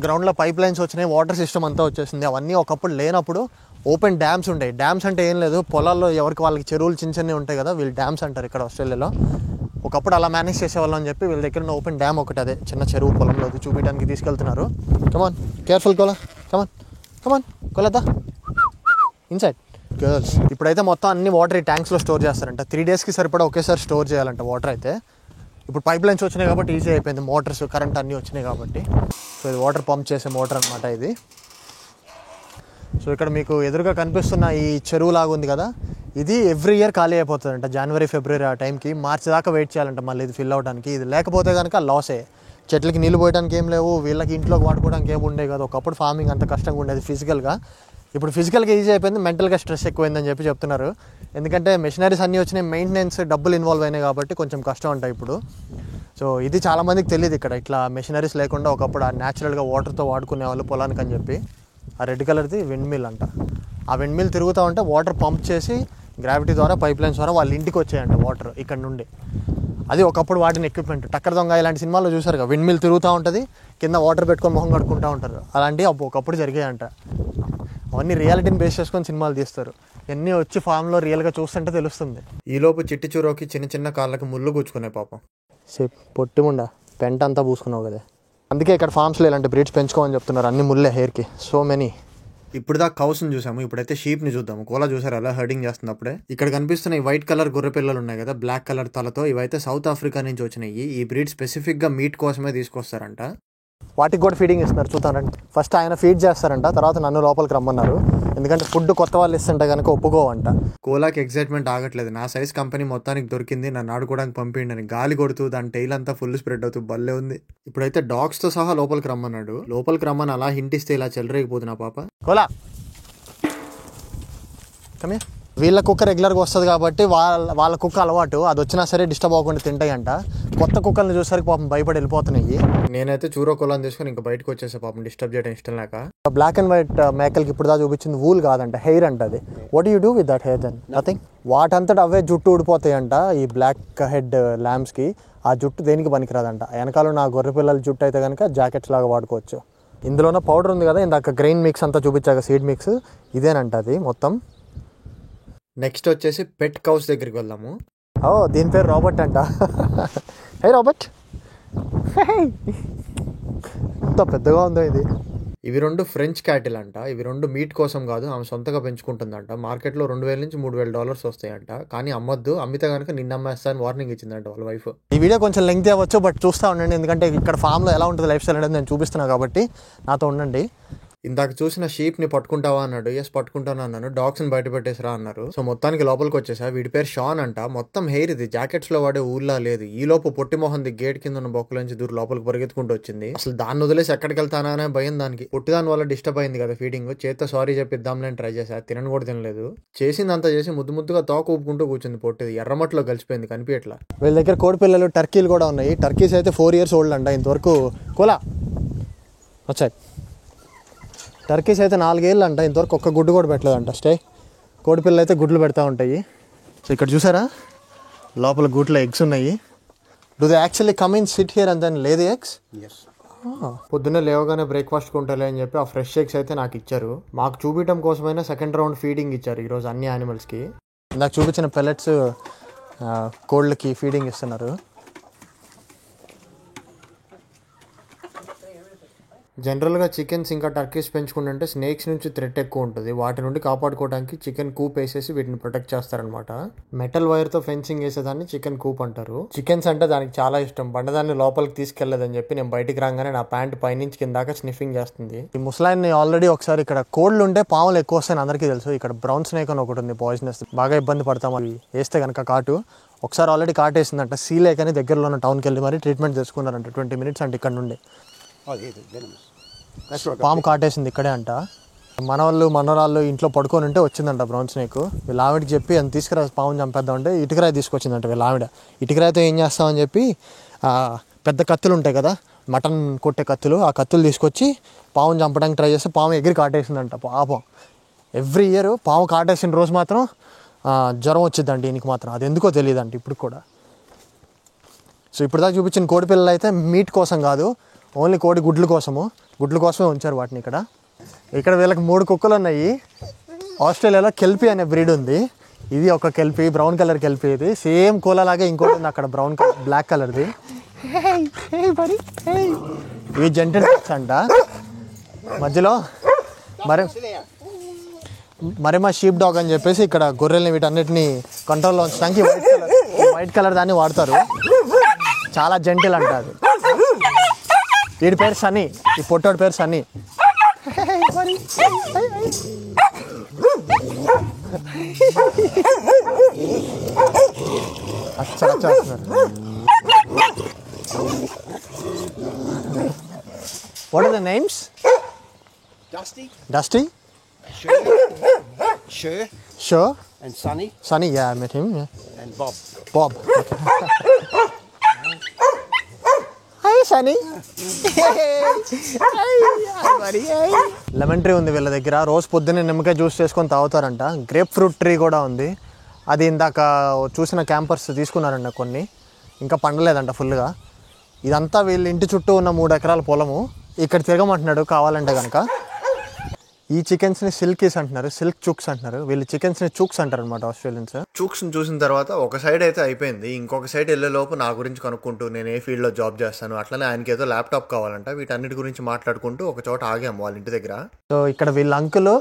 గ్రౌండ్లో పైప్ లైన్స్ వచ్చినాయి, వాటర్ సిస్టమ్ అంతా వచ్చేసింది. అవన్నీ ఒకప్పుడు లేనప్పుడు ఓపెన్ డ్యామ్స్ ఉంటాయి. డ్యామ్స్ అంటే ఏం లేదు, పొలాల్లో ఎవరికి వాళ్ళకి చెరువులు చిన్నవి ఉంటాయి కదా, వీళ్ళు డ్యామ్స్ అంటారు ఇక్కడ ఆస్ట్రేలియాలో. ఒకప్పుడు అలా మేనేజ్ చేసేవాళ్ళం అని చెప్పి వీళ్ళ దగ్గర ఉన్న ఓపెన్ డ్యామ్ ఒకటి, అదే చిన్న చెరువు పొలంలో చూపించడానికి తీసుకెళ్తున్నారు. కమాన్ కేర్ఫుల్ కోలా, కమాన్ కోలదా ఇన్సైడ్ గర్ల్స్. ఇప్పుడైతే మొత్తం అన్ని వాటర్ ఈ ట్యాంక్స్లో స్టోర్ చేస్తారంట. 3 daysకి సరిపడా ఒకేసారి స్టోర్ చేయాలంట వాటర్ అయితే. ఇప్పుడు పైప్ లైన్స్ వచ్చినాయి కాబట్టి ఈజీ అయిపోయింది, మోటార్స్ కరెంట్ అన్నీ వచ్చినాయి కాబట్టి. సో ఇది వాటర్ పంప్ చేసే మోటార్ అనమాట ఇది. సో ఇక్కడ మీకు ఎదురుగా కనిపిస్తున్న ఈ చెరువు లాగా ఉంది కదా, ఇది ఎవ్రీ ఇయర్ ఖాళీ అయిపోతుందంట. జనవరి, ఫిబ్రవరి ఆ టైంకి. మార్చి దాకా వెయిట్ చేయాలంట మళ్ళీ ఇది ఫిల్ అవడానికి. ఇది లేకపోతే కనుక లాసే. చెట్లకి నీళ్ళు పోయడానికి ఏం లేవు, వీళ్ళకి ఇంట్లోకి వాడుకోవడానికి ఏమి ఉండేవి కదా. ఒకప్పుడు ఫార్మింగ్ అంత కష్టంగా ఉండేది ఫిజికల్గా. ఇప్పుడు ఫిజికల్గా ఈజీ అయిపోయింది, మెంటల్గా స్ట్రెస్ ఎక్కువైందని చెప్పి చెప్తున్నారు. ఎందుకంటే మెషినరీస్ అన్నీ వచ్చినాయి, మెయింటెనెన్స్ డబ్బులు ఇన్వాల్వ్ అయినాయి కాబట్టి కొంచెం కష్టం అంట ఇప్పుడు. సో ఇది చాలామందికి తెలియదు ఇక్కడ, ఇట్లా మెషినరీస్ లేకుండా ఒకప్పుడు ఆ న్యాచురల్గా వాటర్తో వాడుకునే వాళ్ళు పొలానికి అని చెప్పి. ఆ రెడ్ కలర్ది విండ్ మిల్ అంట. ఆ విండ్ మిల్ తిరుగుతూ ఉంటే వాటర్ పంప్ చేసి గ్రావిటీ ద్వారా పైప్ లైన్స్ ద్వారా వాళ్ళ ఇంటికి వచ్చాయంట వాటర్ ఇక్కడ నుండి. అది ఒకప్పుడు వాటిని ఎక్విప్మెంట్. టక్కర్ దొంగ ఇలాంటి సినిమాల్లో చూసారు కదా, విండ్ మిల్ తిరుగుతూ ఉంటుంది, కింద వాటర్ పెట్టుకొని మొహం కడుకుంటూ ఉంటారు. అలాంటివి ఒకప్పుడు జరిగాయంట. అవన్నీ రియాలిటీని బేస్ చేసుకొని సినిమాలు తీస్తారు. ఇవన్నీ వచ్చి ఫామ్లో రియల్గా చూస్తుంటే తెలుస్తుంది. ఈలోపు చిట్టి చూరోకి చిన్న కాళ్ళకి ముళ్ళు గుచ్చుకునే పాపం. పొట్టిముండా పెంట అంతా పూసుకున్నావు కదా. అందుకే ఇక్కడ ఫార్మ్స్లో ఇలాంటి బ్రీడ్స్ పెంచుకోమని చెప్తున్నారు. అన్ని ముళ్ళే హెయిర్కి, సో మెనీ. ఇప్పుడు దాకా కౌస్ని చూసాము, ఇప్పుడైతే షీప్ని చూద్దాము. కోలా చూసారు ఎలా హర్డింగ్ చేస్తుంది అప్పుడే. ఇక్కడ కనిపిస్తున్న ఈ వైట్ కలర్ గొర్రె పిల్లలు ఉన్నాయి కదా, బ్లాక్ కలర్ తలతో, ఇవైతే సౌత్ ఆఫ్రికా నుంచి వచ్చినాయి. ఈ బ్రీడ్ స్పెసిఫిక్గా మీట్ కోసమే తీసుకొస్తారంట. వాటికి కూడా ఫీడింగ్ ఇస్తున్నారు, చూస్తారంటే. ఫస్ట్ ఆయన ఫీడ్ చేస్తారంట, తర్వాత నన్ను లోపలికి రమ్మన్నారు. ఎందుకంటే ఫుడ్ కొత్త వాళ్ళు ఇస్తుంటే కనుక ఒప్పుకోవంట. కోలాకి ఎగ్జైట్మెంట్ ఆగట్లేదు. నా సైజ్ కంపెనీ మొత్తానికి దొరికింది, నన్ను ఆడుకోవడానికి పంపిండి. గాలి కొడుతూ దాని టైల్ అంతా ఫుల్ స్ప్రెడ్ అవుతూ భలే ఉంది. ఇప్పుడైతే డాగ్స్తో సహా లోపలికి రమ్మన్నాడు. లోపలికి రమ్మని అలా హింట్ ఇస్తే ఇలా చెలరేగిపోతున్నా పాప. కోలా కమే. వీళ్ళ కుక్క రెగ్యులర్గా వస్తుంది కాబట్టి వాళ్ళ కుక్క అలవాటు, అది వచ్చినా సరే డిస్టర్బ్ అవ్వకుండా తింటాయి అంట. కొత్త కుక్కల్ని చూసరికి పాపం భయపడి వెళ్ళిపోతున్నాయి. నేనైతే చూరో కోలాని తీసుకొని ఇంకా బయటకు వచ్చేసా, పాపం డిస్టర్బ్ చేయడం ఇష్టం లేక. బ్లాక్ అండ్ వైట్ మేకల్కి ఇప్పుడు దాకా చూపించింది వూల్ కాదంట, హెయిర్ అంట. అది what you do with that hair then? Nothing. వాటంతటా అవే జుట్టు ఊడిపోతాయి అంట ఈ బ్లాక్ హెడ్ ల్యాంబ్స్కి. ఆ జుట్టు దేనికి పనికిరాదంట. వెనకాల నా గొర్రె పిల్లల జుట్టు అయితే కనుక జాకెట్స్ లాగా వాడుకోవచ్చు. ఇందులోనే పౌడర్ ఉంది కదా, ఇందాక గ్రెయిన్ మిక్స్ అంతా చూపించాక సీడ్ మిక్స్, ఇదేనంట అది మొత్తం. నెక్స్ట్ వచ్చేసి పెట్ కౌస్ దగ్గరికి వెళ్దాము. ఓ దీని పేరు రాబర్ట్ అంట. హే రాబర్ట్, ఎంత పెద్దగా ఉందో ఇది. ఇవి రెండు ఫ్రెంచ్ క్యాటిల్ అంట. ఇవి రెండు మీట్ కోసం కాదు, ఆమె సొంతగా పెంచుకుంటుందంట. మార్కెట్లో $2,000 నుంచి $3,000 వస్తాయంట. కానీ అమ్మొద్దు, అమ్మితే కనుక నిన్న అమ్మేస్తా అని వార్నింగ్ ఇచ్చిందంట వాళ్ళ వైఫ్. ఈ వీడియో కొంచెం లెంగ్తీ అవ్వచ్చు, బట్ చూస్తూ ఉండండి. ఎందుకంటే ఇక్కడ ఫామ్లో ఎలా ఉంటుంది లైఫ్ స్టైల్ అనేది నేను చూపిస్తున్నాను కాబట్టి నాతో ఉండండి. ఇందాక చూసిన షీప్ని పట్టుకుంటావా అన్నాడు. ఎస్ పట్టుకుంటాను అన్నాను. డాగ్స్ని బయట పెట్టేసిరా అన్నారు. సో మొత్తానికి లోపలికి వచ్చేసా. వీడి పేరు షాన్ అంట. మొత్తం హెయిర్ ఇది, జాకెట్స్లో వాడే ఊళ్ళా లేదు. ఈ లోపు పొట్టి మొహంది గేట్ కింద ఉన్న బొక్కలోంచి దూరం లోపలికి పరిగెత్తుకుంటూ వచ్చింది. అసలు దాన్ని వదిలేసి ఎక్కడికి వెళ్తానా అనే భయం దానికి. పొట్టి దాని వల్ల డిస్టర్బ్ అయింది కదా ఫీడింగ్. చేత్తో సారీ చెప్పిద్దాంలేని ట్రై చేశా, తినని కూడా తినలేదు. చేసిందంతా చేసి ముద్దుగా తోక ఊపుకుంటూ కూర్చుంది పొట్టిది. ఎర్రమట్లో కలిసిపోయింది, కనిపించట్లా. వీళ్ళ దగ్గర కోడి పిల్లలు టర్కీలు కూడా ఉన్నాయి. టర్కీస్ అయితే 4 years ఓల్డ్ అంట. ఇంతవరకు కోలా వచ్చాయి. టర్కీస్ అయితే 4 ఏళ్ళు అంట. ఇంతవరకు ఒక్క గుడ్డు కూడా పెట్టలేదంట. కోడి పిల్లలు అయితే గుడ్లు పెడతా ఉంటాయి. సో ఇక్కడ చూసారా లోపల గూట్లో ఎగ్స్ ఉన్నాయి. Do they actually come in sit here and then lay the eggs? పొద్దున్నే లేవగానే బ్రేక్ఫాస్ట్ కొంటాలే అని చెప్పి ఆ ఫ్రెష్ ఎగ్స్ అయితే నాకు ఇచ్చారు. మాకు చూపించడం కోసమైనా సెకండ్ రౌండ్ ఫీడింగ్ ఇచ్చారు ఈరోజు అన్ని యానిమల్స్కి. నాకు చూపించిన పెల్లెట్స్ కోళ్ళకి ఫీడింగ్ ఇస్తున్నారు. జనరల్గా చికెన్స్ ఇంకా టర్కీస్ పెంచుకుంటుంటే స్నేక్స్ నుంచి థ్రెట్ ఎక్కువ ఉంటుంది. వాటి నుండి కాపాడుకోవడానికి చికెన్ కూప్ వేసేసి వీటిని ప్రొటెక్ట్ చేస్తారనమాట. మెటల్ వైర్తో ఫెన్సింగ్ వేసేదాన్ని చికెన్ కూప్ అంటారు. చికెన్స్ అంటే దానికి చాలా ఇష్టం. బండదాన్ని లోపలికి తీసుకెళ్లేదని చెప్పి నేను బయటికి రాగానే నా ప్యాంట్ పైనుంచి కిందాక స్నిఫింగ్ చేస్తుంది. ఈ ముసలాయిని ఆల్రెడీ ఒకసారి ఇక్కడ కోళ్ళు ఉంటే పాములు ఎక్కువ వస్తాయని అందరికీ తెలుసు. ఇక్కడ బ్రౌన్ స్నేక్ అని ఒకటి ఉంది, పాయిజనస్. బాగా ఇబ్బంది పడతాం అవి వేస్తే కనుక కాటు. ఒకసారి ఆల్రెడీ కాటేసిందంట. సీలేక్ అని దగ్గరలో ఉన్న టౌన్కి వెళ్ళి మరి ట్రీట్మెంట్ చేసుకున్నారంట. 20 minutes అంటే ఇక్కడ నుండి. పాము కాటేసింది ఇక్కడే అంట. మనవరాళ్ళు ఇంట్లో పడుకొని ఉంటే వచ్చిందంట బ్రౌన్ స్నేక్. వీళ్ళ ఆవిడకి చెప్పి అని తీసుకురా పాముని చంపేద్దాం అంటే ఇటుకరాయి తీసుకొచ్చిందంట వీళ్ళ ఆవిడ. ఇటుకరాయితో ఏం చేస్తామని చెప్పి పెద్ద కత్తులు ఉంటాయి కదా, మటన్ కొట్టే కత్తులు, ఆ కత్తులు తీసుకొచ్చి పాముని చంపడానికి ట్రై చేస్తే పాము ఎగిరి కాటేసిందంట. పాపం ఎవ్రీ ఇయర్ పాము కాటేసిన రోజు మాత్రం జ్వరం వచ్చిందండి ఈయనకి మాత్రం. అది ఎందుకో తెలియదంట ఇప్పుడు కూడా. సో ఇప్పుడు దాకా చూపించిన కోడి పిల్లలు అయితే మీట్ కోసం కాదు, ఓన్లీ కోడి గుడ్ల కోసమే ఉంచారు వాటిని ఇక్కడ. ఇక్కడ వీళ్ళకి 3 కుక్కలు ఉన్నాయి. ఆస్ట్రేలియాలో కెల్పీ అనే బ్రీడ్ ఉంది. ఇది ఒక కెల్పీ, బ్రౌన్ కలర్ కెల్పీ. ఇది సేమ్ కోలాలాగే ఇంకోటి ఉంది అక్కడ బ్రౌన్ కలర్, బ్లాక్ కలర్ది. ఇవి జెంటిల్మెన్స్ అంట. మధ్యలో మరేమా షీప్ డాగ్ అని చెప్పేసి ఇక్కడ గొర్రెల్ని వీటన్నిటిని కంట్రోల్లో ఉంచడానికి వైట్ కలర్ దాన్ని వాడతారు. చాలా జెంటిల్ అంట అది. వీడి పేరు సన్నీ, ఈ పొట్టోడి పేరు Sunny. What are the names? Dusty? Sure. And Sunny? Sunny, yeah, I met him. Yeah. And Bob. Okay. Hi, Sunny. Lemon tree ఉంది వీళ్ళ దగ్గర. రోజు పొద్దున్నే నిమ్మకాయ జ్యూస్ చేసుకొని తాగుతారంట. గ్రేప్ ఫ్రూట్ ట్రీ కూడా ఉంది. అది ఇందాక చూసిన క్యాంపర్స్ తీసుకున్నారంట కొన్ని, ఇంకా పండలేదంట ఫుల్గా. ఇదంతా వీళ్ళ ఇంటి చుట్టూ ఉన్న 3 ఎకరాల పొలము. ఇక్కడ తిరగమంటున్నాడు కావాలంటే కనుక. ఈ చికెన్స్ని సిల్కీస్ అంటున్నారు, సిల్క్ చూక్స్ అంటున్నారు. వీళ్ళు చికెన్స్ని చూక్స్ అంటారు అనమాట ఆస్ట్రేలియన్స్. చూక్స్ని చూసిన తర్వాత ఒక సైడ్ అయితే అయిపోయింది. ఇంకొక సైడ్ వెళ్ళే లోపు నా గురించి కనుక్కుంటూ నేను ఏ ఫీల్డ్లో జాబ్ చేస్తాను, అట్లనే ఆయనకి ఏదో ల్యాప్టాప్ కావాలంట. వీటన్నిటి గురించి మాట్లాడుకుంటూ ఒక చోట ఆగాము వాళ్ళ ఇంటి దగ్గర. సో ఇక్కడ వీళ్ళ అంకుల్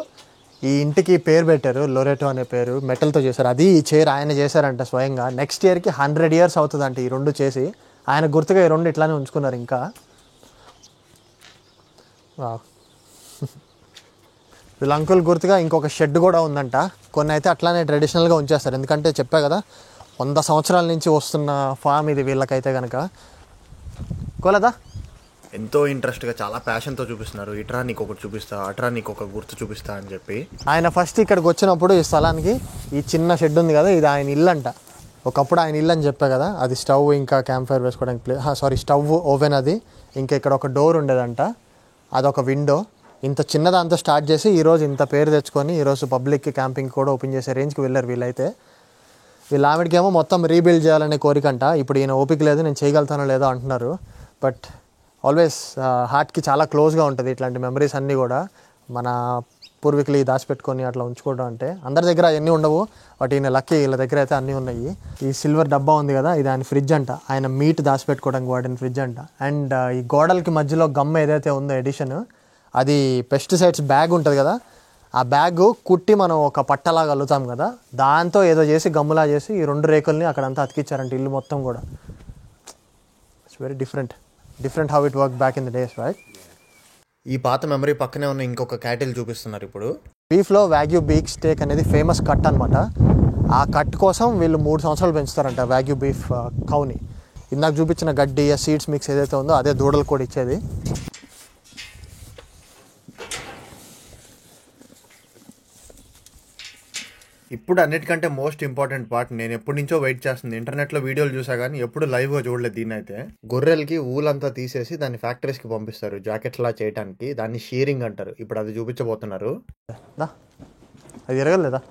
ఈ ఇంటికి పేరు పెట్టారు, లోరెటో అనే పేరు, మెటల్తో చేశారు. అది ఈ చైర్ ఆయన చేశారంట స్వయంగా. నెక్స్ట్ ఇయర్కి 100 years అవుతుందంట ఈ రెండు చేసి. ఆయన గుర్తుగా ఈ రెండు ఇట్లానే ఉంచుకున్నారు ఇంకా. వీళ్ళ అంకుల్ గుర్తుగా ఇంకొక షెడ్ కూడా ఉందంట. కొన్ని అయితే అట్లానే ట్రెడిషనల్గా ఉంచేస్తారు, ఎందుకంటే చెప్పా కదా 100 సంవత్సరాల నుంచి వస్తున్న ఫామ్ ఇది వీళ్ళకైతే కనుక. కోలేదా ఎంతో ఇంట్రెస్ట్గా చాలా ప్యాషన్తో చూపిస్తున్నారు. ఇట్రా నీకు ఒకటి చూపిస్తా, అట్రా నీకు ఒక గుర్తు చూపిస్తా అని చెప్పి. ఆయన ఫస్ట్ ఇక్కడికి వచ్చినప్పుడు ఈ స్థలానికి ఈ చిన్న షెడ్ ఉంది కదా, ఇది ఆయన ఇల్లు అంట. ఒకప్పుడు ఆయన ఇల్లు అని చెప్పా కదా, అది స్టవ్ ఇంకా క్యాంప్ ఫైర్ వేసుకోవడానికి స్టవ్, ఓవెన్, అది ఇంకా ఇక్కడ ఒక డోర్ ఉండేదంట, అదొక విండో. ఇంత చిన్నదాంతో స్టార్ట్ చేసి ఈరోజు ఇంత పేరు తెచ్చుకొని ఈరోజు పబ్లిక్కి క్యాంపింగ్ కూడా ఓపెన్ చేసే రేంజ్కి వెళ్ళారు వీళ్ళైతే. వీళ్ళ ఆవిడకేమో మొత్తం రీబిల్డ్ చేయాలనే కోరికంట. ఇప్పుడు ఈయన ఓపిక లేదు, నేను చేయగలుగుతానో లేదో అంటున్నారు. బట్ ఆల్వేస్ హార్ట్కి చాలా క్లోజ్గా ఉంటుంది ఇట్లాంటి మెమరీస్ అన్నీ కూడా. మన పూర్వీకులు దాచిపెట్టుకొని అట్లా ఉంచుకోవడం అంటే అందరి దగ్గర అవన్నీ ఉండవు, బట్ ఈయన లక్కీ, వీళ్ళ దగ్గర అయితే అన్నీ ఉన్నాయి. ఈ సిల్వర్ డబ్బా ఉంది కదా, ఇది ఆయన ఫ్రిడ్జ్ అంట, ఆయన మీట్ దాచిపెట్టుకోవడానికి వాడిన ఫ్రిడ్జ్ అంట. అండ్ ఈ గోడలకి మధ్యలో గమ్ ఏదైతే ఉందో ఎడిషన్, అది పెస్టిసైడ్స్ బ్యాగ్ ఉంటుంది కదా, ఆ బ్యాగ్ కుట్టి మనం ఒక పట్టలాగా అల్లుతాం కదా, దాంతో ఏదో చేసి గమ్ములా చేసి ఈ రెండు రేకుల్ని అక్కడంతా అతికిచ్చారంట ఇల్లు మొత్తం కూడా. It's very different how it work back in the days, right? ఈ పాత మెమరీ పక్కనే ఉన్న ఇంకొక క్యాటిల్ చూపిస్తున్నారు ఇప్పుడు. బీఫ్లో వాగ్యూ బీఫ్ స్టేక్ అనేది ఫేమస్ కట్ అనమాట. ఆ కట్ కోసం వీళ్ళు 3 సంవత్సరాలు పెంచుతారంట వాగ్యూ బీఫ్ కౌని. ఇందాక చూపించిన గడ్డి, సీడ్స్ మిక్స్ ఏదైతే ఉందో అదే దూడలు కూడా ఇచ్చేది. ఇప్పుడు అన్నిటికంటే మోస్ట్ ఇంపార్టెంట్ పార్ట్, నేను ఎప్పటి నుంచో వెయిట్ చేస్తుంది. ఇంటర్నెట్లో వీడియోలు చూసా కానీ ఎప్పుడు లైవ్గా చూడలేదు దీన్ని. అయితే గొర్రెలకి ఊలంతా తీసేసి దాన్ని ఫ్యాక్టరీస్కి పంపిస్తారు జాకెట్లా చేయడానికి. దాన్ని షీరింగ్ అంటారు. ఇప్పుడు అది చూపించబోతున్నారు. అది ఎరగలేదా?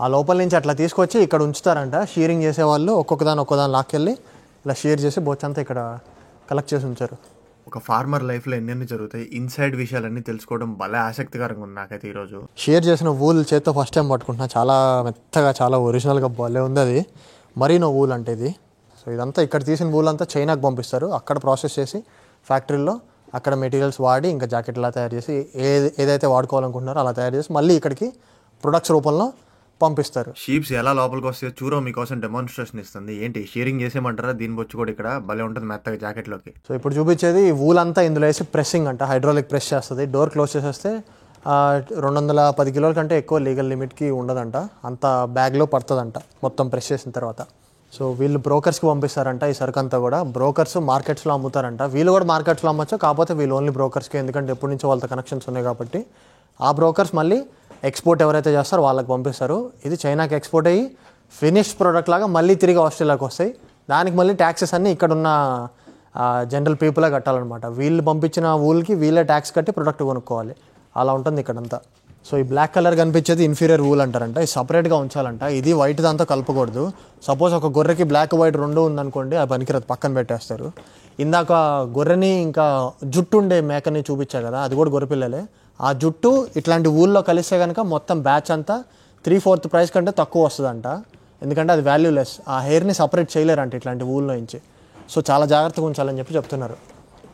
ఆ లోపల నుంచి అట్లా తీసుకొచ్చి ఇక్కడ ఉంచుతారంట. షీరింగ్ చేసేవాళ్ళు ఒక్కొక్కదాని లాక్కెళ్ళి ఇలా షేర్ చేసి బొచ్చంతా ఇక్కడ కలెక్ట్ చేసి ఉంచారు. ఒక ఫార్మర్ లైఫ్లో ఎన్నెన్ని జరుగుతాయి, ఇన్సైడ్ విషయాలన్నీ తెలుసుకోవడం భలే ఆసక్తికరంగా ఉంది నాకైతే ఈరోజు. షేర్ చేసిన వూల్ చేత్తో ఫస్ట్ టైం పట్టుకుంటున్నా. చాలా మెత్తగా, చాలా ఒరిజినల్గా భలే ఉంది అది. మరీనో వూల్ అంటే ఇది. సో ఇదంతా ఇక్కడ తీసిన వూల్ అంతా చైనాకు పంపిస్తారు. అక్కడ ప్రాసెస్ చేసి ఫ్యాక్టరీలో అక్కడ మెటీరియల్స్ వాడి ఇంకా జాకెట్లా తయారు చేసి ఏదైతే వాడుకోవాలనుకుంటున్నారో అలా తయారు చేసి మళ్ళీ ఇక్కడికి ప్రొడక్ట్స్ రూపంలో పంపిస్తారు. షీప్స్ ఎలా లోపలికి వస్తే చూరో మీకోసం డెమాన్స్ట్రేషన్ ఇస్తుంది. ఏంటి షేరింగ్ చేసేయమంటారా? దీని బొచ్చు కూడా ఇక్కడ భలే ఉంటుంది మెత్తగా జాకెట్లోకి. సో ఇప్పుడు చూపించేది వూల్ అంతా ఇందులో వేసి ప్రెస్సింగ్ అంట, హైడ్రాలిక్ ప్రెస్ చేస్తుంది. డోర్ క్లోజ్ చేసేస్తే 210 కిలోల కంటే ఎక్కువ లీగల్ లిమిట్కి ఉండదంట. అంత బ్యాగ్లో పడుతుందంట మొత్తం ప్రెస్ చేసిన తర్వాత. సో వీళ్ళు బ్రోకర్స్కి పంపిస్తారంట ఈ సరుకు అంతా కూడా. బ్రోకర్స్ మార్కెట్స్లో అమ్ముతారంట. వీళ్ళు కూడా మార్కెట్స్లో అమ్మచ్చు, కాకపోతే వీళ్ళు ఓన్లీ బ్రోకర్స్కి, ఎందుకంటే ఎప్పటి నుంచో వాళ్ళతో కనెక్షన్స్ ఉన్నాయి కాబట్టి. ఆ బ్రోకర్స్ మళ్ళీ ఎక్స్పోర్ట్ ఎవరైతే చేస్తారో వాళ్ళకి పంపిస్తారు. ఇది చైనాకి ఎక్స్పోర్ట్ అయ్యి ఫినిష్డ్ ప్రోడక్ట్ లాగా మళ్ళీ తిరిగి ఆస్ట్రేలియాకి వస్తాయి. దానికి మళ్ళీ ట్యాక్సెస్ అన్నీ ఇక్కడున్న జనరల్ పీపులే కట్టాలన్నమాట. వీళ్ళు పంపించిన వూల్కి వీళ్ళే ట్యాక్స్ కట్టి ప్రొడక్ట్ కొనుక్కోవాలి. అలా ఉంటుంది ఇక్కడంతా. సో ఈ బ్లాక్ కలర్ కనిపించేది ఇన్ఫీరియర్ వూల్ అంటారంట. ఇది సపరేట్గా ఉంచాలంట. ఇది వైట్ దాంతో కలపకూడదు. సపోజ్ ఒక గొర్రెకి బ్లాక్ వైట్ రెండు ఉందనుకోండి, అది పనికిరాదు, పక్కన పెట్టేస్తారు. ఇందాక గొర్రెని ఇంకా జుట్టు ఉండే మేకని చూపించా కదా, అది కూడా గొర్రె పిల్లలే. ఆ జుట్టు ఇట్లాంటి ఊళ్ళో కలిస్తే కనుక మొత్తం బ్యాచ్ అంతా 3/4 ప్రైస్ కంటే తక్కువ వస్తుందంట. ఎందుకంటే అది వాల్యూలెస్. ఆ హెయిర్ని సపరేట్ చేయలేరంట ఇట్లాంటి ఊళ్ళో నుంచి. సో చాలా జాగ్రత్తగా ఉంచాలని చెప్తున్నారు.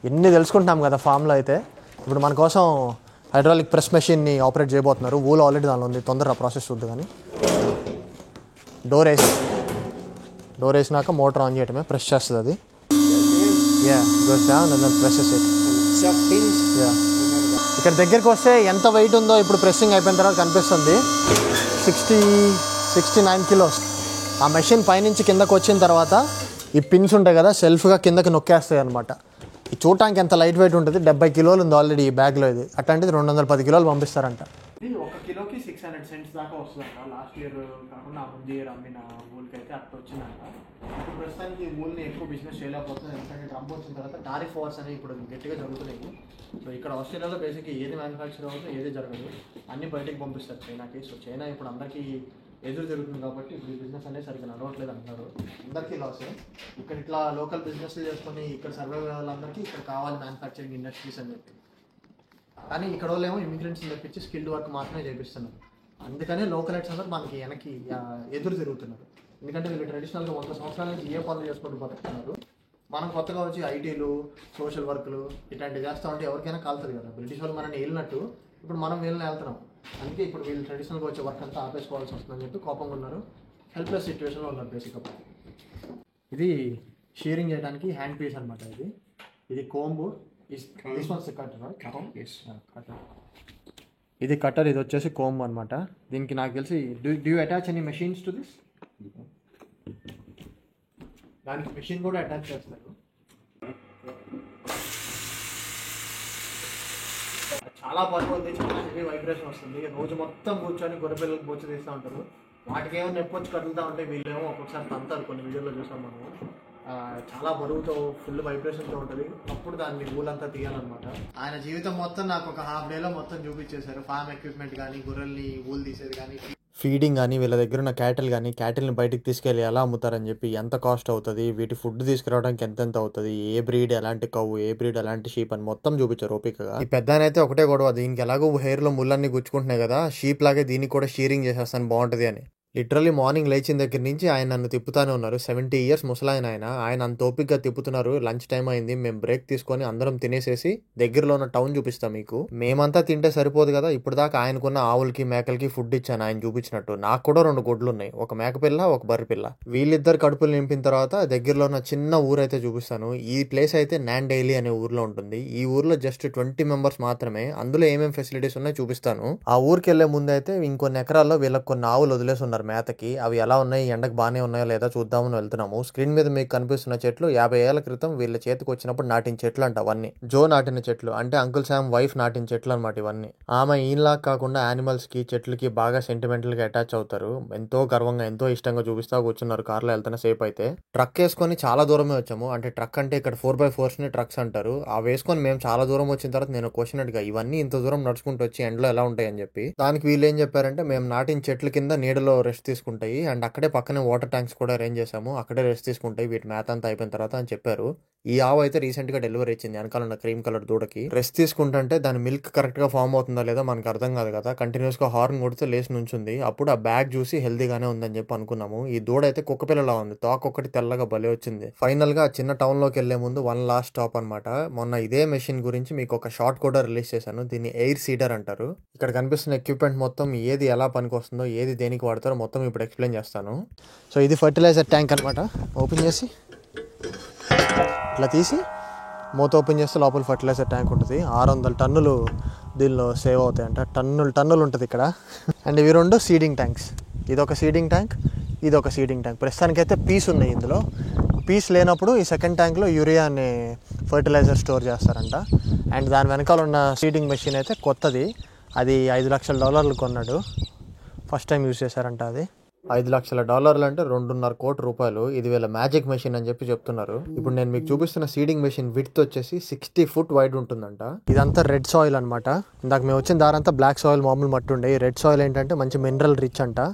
ఎన్ని తెలుసుకుంటున్నాం కదా ఫామ్లో అయితే. ఇప్పుడు మన కోసం హైడ్రాలిక్ ప్రెస్ మెషిన్ని ఆపరేట్ చేయబోతున్నారు. ఊళ్ళో ఆల్రెడీ దానిలో ఉంది, తొందరగా ప్రాసెస్ చూద్దు. కానీ డోర్ వేసినాక మోటార్ ఆన్ చేయటమే, ప్రెస్ చేస్తుంది అది. goes down and then presses it. ఇక్కడ దగ్గరికి వస్తే ఎంత వెయిట్ ఉందో ఇప్పుడు ప్రెస్సింగ్ అయిపోయిన తర్వాత కనిపిస్తుంది. 69 కిలోస్. ఆ మెషిన్ పైనుంచి కిందకు వచ్చిన తర్వాత ఈ పిన్స్ ఉంటాయి కదా, సెల్ఫ్గా కిందకి నొక్కేస్తాయి అనమాట. ఈ చూడటానికి ఎంత లైట్ వెయిట్ ఉంటుంది. 70 కిలోలు ఉంది ఆల్రెడీ ఈ బ్యాగ్లో. ఇది అట్లాంటిది 210 కిలోలు పంపిస్తారంట. ఇది 1 కిలోకి 600 సెంట్స్ దాకా వస్తుందంట. లాస్ట్ ఇయర్ కాకుండా ముందు ఇయర్ అమ్మిన వూల్కి అయితే అట్లా వచ్చిందంట. ఇప్పుడు ప్రస్తుతానికి ఈ వూల్ని ఎక్కువ బిజినెస్ చేయలేకపోతుంది, ఎందుకంటే ట్రంప్ వచ్చిన తర్వాత టారిఫ్ వార్స్ అనేవి ఇప్పుడు గట్టిగా జరుగుతున్నాయి. సో ఇక్కడ ఆస్ట్రేలియాలో బేసిక్గా ఏది మ్యానుఫ్యాక్చర్ అవుతుందో ఏది జరగదు, అన్నీ బయటకు పంపిస్తారు చైనాకి. సో చైనా ఇప్పుడు అందరికీ ఎదురు జరుగుతుంది కాబట్టి ఇప్పుడు ఈ బిజినెస్ అనేది సరిగ్గా నడవట్లేదు అంటున్నారు. అందరికీ లాసే. ఇక్కడ ఇట్లా లోకల్ బిజినెస్లు చేసుకొని ఇక్కడ సర్వైవ్ అయ్యే వాళ్ళందరికీ ఇక్కడ కావాలి మ్యానుఫ్యాక్చరింగ్ ఇండస్ట్రీస్ అని చెప్పి. కానీ ఇక్కడ వాళ్ళేమో ఇమిగ్రెంట్స్ తెప్పించి స్కిల్డ్ వర్క్ మాత్రమే చేపిస్తున్నారు. అందుకనే లోకలైట్స్ అందరూ మనకి వెనక్కి ఎదురు తిరుగుతున్నారు. ఎందుకంటే వీళ్ళు ట్రెడిషనల్గా 100 సంవత్సరాల నుంచి ఏ పనులు చేసుకుంటూ బతుకుతున్నారు. మనం కొత్తగా వచ్చి ఐటీలు, సోషల్ వర్క్లు ఇట్లాంటివి చేస్తూ ఉంటే ఎవరికైనా కాలుతుంది కదా. బ్రిటిష్ వాళ్ళు మనల్ని వెళ్ళినట్టు ఇప్పుడు మనం వీళ్ళని వెళ్తున్నాం. అందుకే ఇప్పుడు వీళ్ళు ట్రెడిషనల్గా వచ్చే వర్క్ అంతా ఆపేసుకోవాల్సి వస్తుందని చెప్పి కోపంగా ఉన్నారు. హెల్ప్లెస్ సిచ్యువేషన్లో ఉన్నారు బేసిక్గా. ఇది షీరింగ్ చేయడానికి హ్యాండ్ పీస్ అనమాట. ఇది కోంబు. ఇది కట్టర్, ఇది వచ్చేసి కోంబు అనమాట. దీనికి నాకు తెలిసి do attach any machines to this? దానికి మెషిన్ కూడా అటాచ్ చేస్తారు. చాలా బరువు ఉంది, చాలా హెవీ వైబ్రేషన్ వస్తుంది. రోజు మొత్తం కూర్చొని గొర్రెపిల్లలకు బొచ్చు తీస్తూ ఉంటారు. వాటికి ఏమో నొప్పొచ్చి కదులుతూ ఉంటాయి. వీళ్ళేమో ఒక్కొక్కసారి తంతారు. కొన్ని వీడియోలో చూసాం మనము. చాలా బరువుతో ఫుల్ వైబ్రేషన్తో ఉంటుంది. అప్పుడు దాన్ని ఊలంతా తీయాలన్నమాట. ఆయన జీవితం మొత్తం నాకు ఒక హాఫ్ డేలో మొత్తం చూపించేశారు. ఫార్మ్ ఎక్విప్మెంట్ కానీ, గొర్రెల్ని ఊలు తీసేది కానీ, ఫీడింగ్ కానీ, వీళ్ళ దగ్గర ఉన్న క్యాటిల్ని బయటికి తీసుకెళ్ళి ఎలా అమ్ముతారని చెప్పి, ఎంత కాస్ట్ అవుతుంది, వీటి ఫుడ్ తీసుకురావడానికి ఎంత అవుతుంది, ఏ బ్రీడ్ ఎలాంటి కవ్వు, ఏ బ్రీడ్ ఎలాంటి షీప్ అని మొత్తం చూపించారు ఓపికగా. ఈ పెద్దనైతే ఒకటే గొడవ, దీనికి ఎలాగో హెయిర్లో ముళ్ళన్నీ గుచ్చుకుంటున్నాయి కదా, షీప్ లాగే దీనికి కూడా షీరింగ్ చేసేస్తాను బాగుంటుంది అని. లిటరల్లీ మార్నింగ్ లేచిన దగ్గర నుంచి ఆయన నన్ను తిప్పుతానే ఉన్నారు. 70 years ముసలాయన ఆయన అంత ఓపికగా తిప్పుతున్నారు. లంచ్ టైం అయింది, మేము బ్రేక్ తీసుకొని అందరం తినేసేసి దగ్గరలో ఉన్న టౌన్ చూపిస్తాం మీకు. మేమంతా తింటే సరిపోదు కదా. ఇప్పుడు దాకా ఆయనకున్న ఆవులకి మేకలకి ఫుడ్ ఇచ్చాను ఆయన చూపించినట్టు. నాకు కూడా 2 గొడ్లు ఉన్నాయి, ఒక మేకపిల్ల, ఒక బర్రెపిల్ల. వీళ్ళిద్దరు కడుపులు నింపిన తర్వాత దగ్గరలో ఉన్న చిన్న ఊరైతే చూపిస్తాను. ఈ ప్లేస్ అయితే నాండెయిలీ అనే ఊర్లో ఉంటుంది. ఈ ఊర్లో జస్ట్ 20 members మాత్రమే. అందులో ఏమేమి ఫెసిలిటీస్ ఉన్నాయో చూపిస్తాను. ఆ ఊరికి వెళ్లే ముందు అయితే ఇంకొన్ని ఎకరాల్లో వీళ్ళకి కొన్ని ఆవులు వదిలేసి ఉన్నారు మేతకి. అవి ఎలా ఉన్నాయి, ఎండకు బాగానే ఉన్నాయో లేదా చూద్దామని వెళ్తున్నాము. స్క్రీన్ మీద మీకు కనిపిస్తున్న చెట్లు 50 ఏళ్ల క్రితం వీళ్ళ చేతికి వచ్చినప్పుడు నాటిన చెట్లు అంట. అవన్నీ జో నాటిన చెట్లు, అంటే అంకుల్ శామ్ వైఫ్ నాటిన చెట్లు అనమాట ఇవన్నీ. ఆమె ఈయనలా కాకుండా యానిమల్స్ కి, చెట్లకి బాగా సెంటిమెంటల్ గా అటాచ్ అవుతారు. ఎంతో గర్వంగా, ఎంతో ఇష్టంగా చూపిస్తా కూర్చున్నారు కార్లో వెళ్తున్న సేపు అయితే. ట్రక్ వేసుకొని చాలా దూరమే వచ్చాము. అంటే ట్రక్ అంటే ఇక్కడ 4x4 ని ట్రక్స్ అంటారు. ఆ వేసుకొని మేము చాలా దూరం వచ్చిన తర్వాత నేను క్వశ్చన్ అడిగా, ఇవన్నీ ఇంత దూరం నడుచుకుంటూ వచ్చి ఎండలో ఎలా ఉంటాయని చెప్పి. దానికి వీళ్ళు ఏం చెప్పారంటే, మేము నాటిన చెట్ల కింద నీడలో రెస్ట్ తీసుకుంటాయి, అండ్ అక్కడే పక్కనే వాటర్ ట్యాంక్స్ కూడా అరేంజ్ చేసాము, అక్కడే రెస్ట్ తీసుకుంటాయి వీటి మేత అంతా అయిపోయిన తర్వాత అని చెప్పారు. ఈ ఆవు అయితే రీసెంట్ గా డెలివరీ ఇచ్చింది. వెనకాల ఉన్న క్రీమ్ కలర్ దూడకి. రెస్ట్ తీసుకుంటుంటే దాని మిల్క్ కరెక్ట్ గా ఫామ్ అవుతుందా లేదా మనకు అర్థం కాదు కదా. కంటిన్యూస్ గా హార్న్ కొడితే లేచి నుంచుంది. అప్పుడు ఆ బ్యాగ్ చూసి హెల్దీగానే ఉందని చెప్పి అనుకున్నాము. ఈ దూడ అయితే కుక్క పిల్లలా ఉంది, తోక ఒకటి తెల్లగా భలే వచ్చింది. ఫైనల్ గా చిన్న టౌన్ లోకి వెళ్లే ముందు వన్ లాస్ట్ స్టాప్ అనమాట. మొన్న ఇదే మెషిన్ గురించి మీకు ఒక షార్ట్ కూడా రిలీజ్ చేశాను. దీన్ని ఎయిర్ సీడర్ అంటారు. ఇక్కడ కనిపిస్తున్న ఎక్విప్మెంట్ మొత్తం ఏది ఎలా పనికి వస్తుందో, ఏది దేనికి వాడతారో మొత్తం ఇప్పుడు ఎక్స్ప్లెయిన్ చేస్తాను. సో ఇది ఫర్టిలైజర్ ట్యాంక్ అనమాట. ఓపెన్ చేసి ఇట్లా తీసి మూత ఓపెన్ చేస్తే లోపల ఫర్టిలైజర్ ట్యాంక్ ఉంటుంది. 600 టన్నులు దీనిలో సేవ్ అవుతాయంట. టన్నులు ఉంటుంది ఇక్కడ. అండ్ ఇవి 2 సీడింగ్ ట్యాంక్స్. ఇది ఒక సీడింగ్ ట్యాంక్, ఇది ఒక సీడింగ్ ట్యాంక్. ప్రస్తుతానికైతే పీస్ ఉన్నాయి ఇందులో. పీస్ లేనప్పుడు ఈ సెకండ్ ట్యాంక్లో యూరియా అనే ఫర్టిలైజర్ స్టోర్ చేస్తారంట. అండ్ దాని వెనకాల ఉన్న సీడింగ్ మెషిన్ అయితే కొత్తది. అది $5 లక్షలు కొన్నాడు. ఫస్ట్ టైం యూజ్ చేశారంట. అది $5 లక్షలు అంటే 2.5 కోట్ల రూపాయలు. ఇది వీళ్ళ మ్యాజిక్ మెషిన్ అని చెప్పి చెప్తున్నారు. ఇప్పుడు నేను మీకు చూపిస్తున్న సీడింగ్ మెషిన్ విడ్త్ వచ్చేసి 60 feet వైడ్ ఉంటుందంట. ఇదంతా రెడ్ సాయిల్ అనమాట. ఇందాక మేము వచ్చిన దారంతా బ్లాక్ సాయిల్, మామూలు మట్టి ఉండే. రెడ్ సాయిల్ ఏంటంటే మంచి మినరల్ రిచ్ అంట,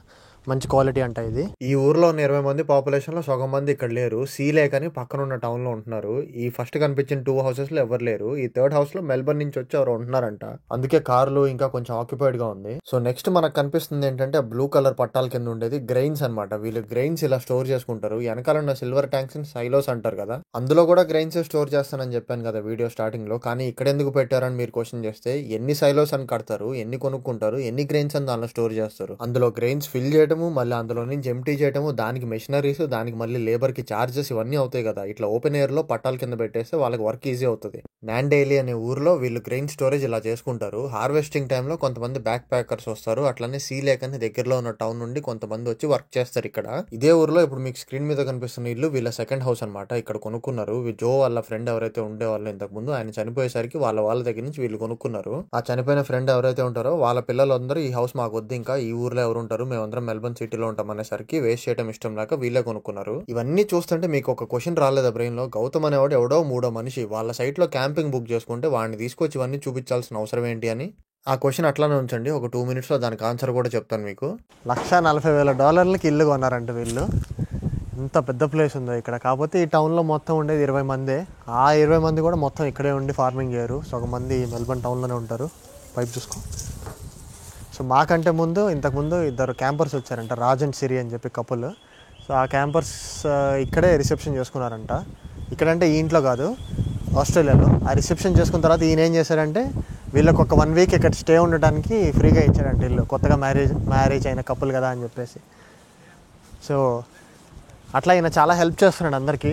మంచి క్వాలిటీ అంట ఇది. ఈ ఊర్లో ఉన్న 20 మంది పాపులేషన్ లో సగం మంది ఇక్కడ లేరు. సీ లేక్ అని పక్కన ఉన్న టౌన్ లో ఉంటున్నారు. ఈ ఫస్ట్ కనిపించిన 2 houses లో ఎవరు లేరు. ఈ 3rd house లో మెల్బర్న్ నుంచి వచ్చి ఎవరు ఉంటున్నారంట. అందుకే కార్లు ఇంకా కొంచెం ఆక్యుపైడ్ గా ఉంది. సో నెక్స్ట్ మనకు కనిపిస్తుంది ఏంటంటే బ్లూ కలర్ పట్టాల కింద ఉండేది గ్రెయిన్స్ అనమాట. వీళ్ళు గ్రెయిన్స్ ఇలా స్టోర్ చేసుకుంటారు. వెనకాల ఉన్న సిల్వర్ ట్యాంక్స్ సైలోస్ అంటారు కదా, అందులో కూడా గ్రెయిన్స్ స్టోర్ చేస్తానని చెప్పాను కదా వీడియో స్టార్టింగ్ లో. కానీ ఇక్కడ ఎందుకు పెట్టారని మీరు క్వశ్చన్ చేస్తే, ఎన్ని సైలోస్ అని కడతారు, ఎన్ని కొనుక్కుంటారు, ఎన్ని గ్రెయిన్స్ అని దానిలో స్టోర్ చేస్తారు. అందులో గ్రెయిన్స్ ఫిల్ చేయడం, మళ్ళీ అందులో నుంచి ఎంటీ చేయటము, దానికి మెషినరీస్, దానికి మళ్ళీ లేబర్ కి చార్జెస్, ఇవన్నీ అవుతాయి కదా. ఇట్లా ఓపెన్ ఎయిర్ లో పట్టాల కింద పెట్టేస్తే వాళ్ళకి వర్క్ ఈజీ అవుతుంది. నాండెయిలీ అనే ఊర్లో వీళ్ళు గ్రెయిన్ స్టోరేజ్ ఇలా చేసుకుంటారు. హార్వెస్టింగ్ టైంలో కొంతమంది బ్యాక్ ప్యాకర్స్ వస్తారు. అట్లానే సీ లేక్ అని దగ్గరలో ఉన్న టౌన్ నుండి కొంతమంది వచ్చి వర్క్ చేస్తారు ఇక్కడ. ఇదే ఊర్లో ఇప్పుడు మీకు స్క్రీన్ మీద కనిపిస్తున్న ఇల్లు వీళ్ళ సెకండ్ హౌస్ అనమాట. ఇక్కడ కొనుక్కున్నారు. జో వాళ్ళ ఫ్రెండ్ ఎవరైతే ఉండేవాళ్ళు ఇంతకు ముందు, ఆయన చనిపోయేసరికి వాళ్ళ దగ్గర నుంచి వీళ్ళు కొనుక్కున్నారు. ఆ చనిపోయిన ఫ్రెండ్ ఎవరైతే ఉంటారో వాళ్ళ పిల్లలందరూ ఈ హౌస్ మాకు వద్దు, ఇంకా ఈ ఊర్లో ఎవరు ఉంటారు, మేమందరం మెల్బర్న్ సిటీలో ఉంటాం అనేసరికి వేస్ట్ చేయడం ఇష్టం లేక వీళ్ళే కొనుక్కున్నారు. ఇవన్నీ చూస్తుంటే మీకు ఒక క్వశ్చన్ రాలేదా బ్రెయిన్ లో? గౌతమ్ అనేవాడు ఎవడో 3వ మనిషి వాళ్ళ సైట్ లో క్యాంపింగ్ బుక్ చేసుకుంటే వాడిని తీసుకొచ్చి ఇవన్నీ చూపించాల్సిన అవసరం ఏంటి అని. ఆ క్వశ్చన్ అట్లానే ఉంచండి, ఒక 2 minutes లో దానికి ఆన్సర్ కూడా చెప్తాను మీకు. $140,000 ఇల్లు కొన్నారంట వీళ్ళు. ఎంత పెద్ద ప్లేస్ ఉందో ఇక్కడ. కాకపోతే ఈ టౌన్లో మొత్తం ఉండేది 20 మందే. ఆ 20 మంది కూడా మొత్తం ఇక్కడే ఉండి ఫార్మింగ్ చేయరు. సగం మంది మెల్బర్న్ టౌన్లోనే ఉంటారు. పైప్ చూసుకో. సో మాకంటే ముందు ఇంతకుముందు ఇద్దరు క్యాంపర్స్ వచ్చారంట, రాజ్ అండ్ సిరి అని చెప్పి కపుల్. సో ఆ క్యాంపర్స్ ఇక్కడే రిసెప్షన్ చేసుకున్నారంట. ఇక్కడంటే ఈ ఇంట్లో కాదు, ఆస్ట్రేలియాలో. ఆ రిసెప్షన్ చేసుకున్న తర్వాత ఈయన ఏం చేశారంటే వీళ్ళకి ఒక 1 వీక్ ఇక్కడ స్టే ఉండడానికి ఫ్రీగా ఇచ్చారంట ఇల్లు, కొత్తగా మ్యారేజ్ అయిన కపుల్ కదా అని చెప్పేసి. సో అట్లా ఈయన చాలా హెల్ప్ చేస్తున్నాడు అందరికీ.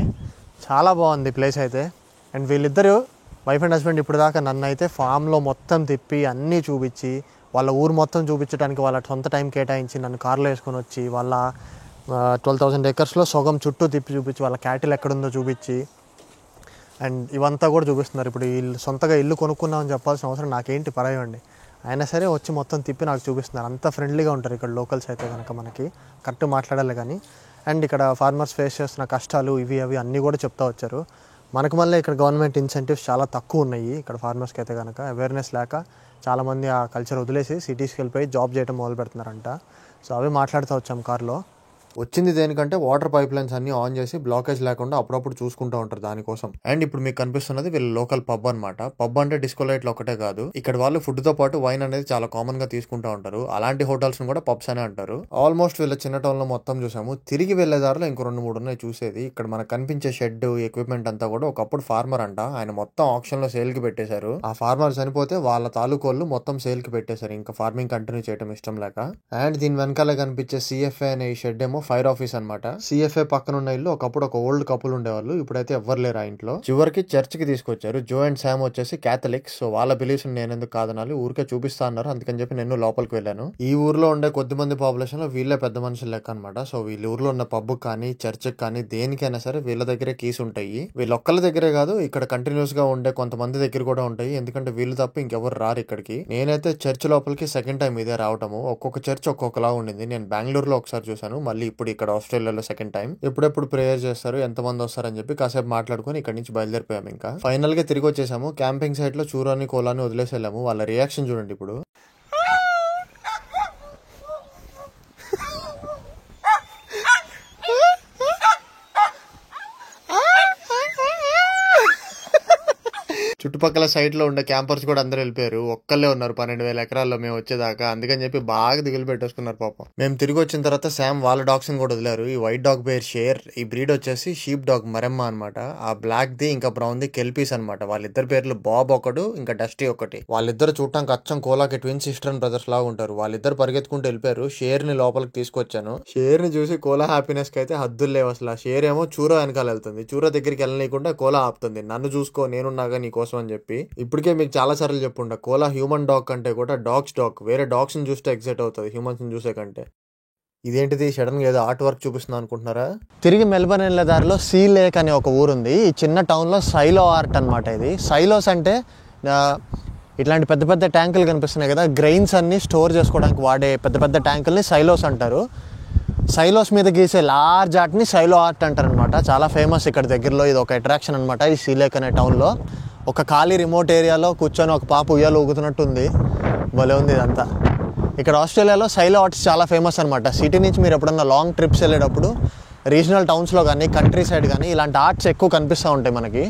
చాలా బాగుంది ప్లేస్ అయితే. అండ్ వీళ్ళిద్దరూ వైఫ్ అండ్ హస్బెండ్ ఇప్పుడు దాకా నన్ను అయితే ఫామ్లో మొత్తం తిప్పి అన్నీ చూపించి, వాళ్ళ ఊరు మొత్తం చూపించడానికి వాళ్ళ సొంత టైం కేటాయించి నన్ను కార్లో వేసుకొని వచ్చి వాళ్ళ 12,000 acresలో సగం చుట్టూ తిప్పి చూపించి, వాళ్ళ క్యాటిల్ ఎక్కడుందో చూపించి, అండ్ ఇవంతా కూడా చూపిస్తున్నారు. ఇప్పుడు వీళ్ళు సొంతగా ఇల్లు కొనుక్కున్నామని చెప్పాల్సిన అవసరం నాకేంటి, పరాయండి. అయినా సరే వచ్చి మొత్తం తిప్పి నాకు చూపిస్తున్నారు. అంత ఫ్రెండ్లీగా ఉంటారు ఇక్కడ లోకల్స్ అయితే కనుక. మనకి కరెక్ట్ మాట్లాడాలి కానీ. అండ్ ఇక్కడ ఫార్మర్స్ ఫేస్ చేస్తున్న కష్టాలు ఇవి అవి అన్నీ కూడా చెప్తా వచ్చారు. మనకు మళ్ళీ ఇక్కడ గవర్నమెంట్ ఇన్సెంటివ్స్ చాలా తక్కువ ఉన్నాయి ఇక్కడ ఫార్మర్స్కి అయితే కనుక. అవేర్నెస్ లేక చాలామంది ఆ కల్చర్ వదిలేసి సిటీస్కి వెళ్ళిపోయి జాబ్ చేయడం మొదలు పెడుతున్నారంట. సో అవి మాట్లాడుతూ వచ్చాం కార్లో. వచ్చింది దేనికంటే వాటర్ పైప్ లైన్స్ అన్ని ఆన్ చేసి బ్లాకేజ్ లేకుండా అప్పుడప్పుడు చూసుకుంటూ ఉంటారు దానికోసం. అండ్ ఇప్పుడు మీకు కనిపిస్తున్నది వీళ్ళ లోకల్ పబ్ అనమాట. పబ్ అంటే డిస్కో లైట్లు ఒకటే కాదు, ఇక్కడ వాళ్ళు ఫుడ్ తో పాటు వైన్ అనేది చాలా కామన్ గా తీసుకుంటూ ఉంటారు. అలాంటి హోటల్స్ కూడా పబ్స్ అనే అంటారు. ఆల్మోస్ట్ వీళ్ళ చిన్న టౌన్ లో మొత్తం చూసాము. తిరిగి వెళ్లే దారిలో ఇంకో 2-3 ఉన్నాయి చూసేది. ఇక్కడ మనకు కనిపించే షెడ్ ఎక్విప్మెంట్ అంతా కూడా ఒకప్పుడు ఫార్మర్ అంట, ఆయన మొత్తం ఆప్షన్ లో సేల్ కి పెట్టేశారు. ఆ ఫార్మర్ చనిపోతే వాళ్ళ తాలూకోళ్ళు మొత్తం సేల్ కి పెట్టేశారు, ఇంకా ఫార్మింగ్ కంటిన్యూ చేయడం ఇష్టం లేక. అండ్ దీని వెనకాల కనిపించే సిఎఫ్ఏ అనే ఈ షెడ్ ఏమో ఫైర్ ఆఫీస్ అనమాట. సిఎఫ్ఏ పక్కన ఉన్న ఇల్లు ఒకప్పుడు ఒక ఓల్డ్ కపుల్ ఉండేవాళ్ళు, ఇప్పుడైతే ఎవ్వరు లేరు ఆ ఇంట్లో. చివరికి చర్చ్ కి తీసుకొచ్చారు. జో అండ్ శామ్ వచ్చేసి క్యాథలిక్స్. సో వాళ్ళ బిలీఫ్స్ నేను ఎందుకు కాదనాలి, ఊరికే చూపిస్తా అన్నారు. అందుకని చెప్పి నేను లోపలికి వెళ్ళాను. ఈ ఊర్లో ఉండే కొద్ది మంది పాపులేషన్ లో వీళ్ళే పెద్ద మనుషులు లెక్క అనమాట. సో వీళ్ళ ఊర్లో ఉన్న పబ్ కానీ చర్చ్ కానీ దేనికైనా సరే వీళ్ళ దగ్గరే కీస్ ఉంటాయి. వీళ్ళొక్కళ్ళ దగ్గరే కాదు, ఇక్కడ కంటిన్యూస్ గా ఉండే కొంతమంది దగ్గర కూడా ఉంటాయి. ఎందుకంటే వీళ్ళు తప్ప ఇంకెవరు రారు ఇక్కడికి. నేనైతే చర్చ్ లోపలికి సెకండ్ టైం ఇదే రావటము. ఒక్కొక్క చర్చ్ ఒక్కొక్కలా ఉండింది. నేను బెంగళూరులో ఒకసారి చూసాను, మళ్ళీ ఇప్పుడు ఇక్కడ ఆస్ట్రేలియాలో సెకండ్ టైం. ఎప్పుడెప్పుడు ప్రేయర్ చేస్తారు, ఎంతమంది వస్తారని చెప్పి కాసేపు మాట్లాడుకుని ఇక్కడ నుంచి బయలుదేరిపోయాము. ఇంకా ఫైనల్ గా తిరిగి వచ్చేసాము. క్యాంపింగ్ సైట్ లో చూరాని కోలాని వదిలేసి వెళ్ళాము. వాళ్ళ రియాక్షన్ చూడండి ఇప్పుడు. చుట్టుపక్కల సైట్ లో ఉండే క్యాంపర్స్ కూడా అందరూ వెళ్ళిపోయారు. ఒక్కళ్ళే ఉన్నారు 12,000 ఎకరాల్లో మేము వచ్చేదాకా. అందుకని చెప్పి బాగా దిగులు పెట్టేసుకున్నారు పాపం. మేము తిరిగి వచ్చిన తర్వాత శామ్ వాళ్ళ డాగ్స్ ని కూడా వదిలారు. ఈ వైట్ డాగ్ పేరు షేర్, ఈ బ్రీడ్ వచ్చేసి షీప్ డాగ్ మరెమ్మ అనమాట. ఆ బ్లాక్ ది ఇంకా బ్రౌన్ ది కెల్పీస్ అనమాట. వాళ్ళిద్దరు పేర్లు బాబ్ ఒకడు, ఇంకా డస్టీ ఒకటి. వాళ్ళిద్దరు చూడటానికి అచ్చం కోలాకి ట్విన్ సిస్టర్ అండ్ బ్రదర్స్ లాగా ఉంటారు. వాళ్ళిద్దరు పరిగెత్తుకుంటూ వెళ్ళిపోయారు. షేర్ ని లోపలికి తీసుకొచ్చాను. షేర్ ని చూసి కోలా హ్యాపీనెస్ కి అయితే హద్దులు లేవు అసలు. షేర్ ఏమో చూరా వెనకాల వెళ్తుంది, చూరా దగ్గరికి వెళ్ళనీయకుండా కోలా ఆపుతుంది. నన్ను చూసుకో, నేనున్నాగా నీ కోసం అని చెప్పి. ఇప్పటికే మీకు చాలా సార్లు చెప్పుంటా, కోలా హ్యూమన్ డాగ్ కంటే కూడా డాగ్స్ డాగ్. వేరే డాగ్స్ ని చూస్తే ఎగ్జైట్ అవుతుంది హ్యూమన్స్ ని చూసే కంటే. ఇదేంటిది సడన్ గా ఏదో ఆర్ట్ వర్క్ చూపిస్తున్నా అనుకుంటున్నారా? తిరిగి మెల్బర్న్ వెళ్ళే దారిలో సీ లేక్ అనే ఒక ఊరుంది. ఈ చిన్న టౌన్ లో సైలో ఆర్ట్ అనమాట. ఇది సైలోస్ అంటే ఇట్లాంటి పెద్ద పెద్ద ట్యాంకులు కనిపిస్తున్నాయి కదా, గ్రెయిన్స్ అన్ని స్టోర్ చేసుకోవడానికి వాడే పెద్ద పెద్ద ట్యాంకుల్ని సైలోస్ అంటారు. సైలోస్ మీద గీసే లార్జ్ ఆర్ట్ని సైలో ఆర్ట్ అంటారు అనమాట. చాలా ఫేమస్ ఇక్కడ దగ్గరలో. ఇది ఒక అట్రాక్షన్ అనమాట. ఈ సీ లేక్ అనే టౌన్లో ఒక ఖాళీ రిమోట్ ఏరియాలో కూర్చొని ఒక పాప ఉయ్యాలు ఊగుతున్నట్టుంది. భలే ఉంది ఇదంతా. ఇక్కడ ఆస్ట్రేలియాలో సైలో ఆర్ట్స్ చాలా ఫేమస్ అనమాట. సిటీ నుంచి మీరు ఎప్పుడన్నా లాంగ్ ట్రిప్స్ వెళ్ళేటప్పుడు రీజనల్ టౌన్స్లో కానీ కంట్రీ సైడ్ కానీ ఇలాంటి ఆర్ట్స్ ఎక్కువ కనిపిస్తూ ఉంటాయి మనకి.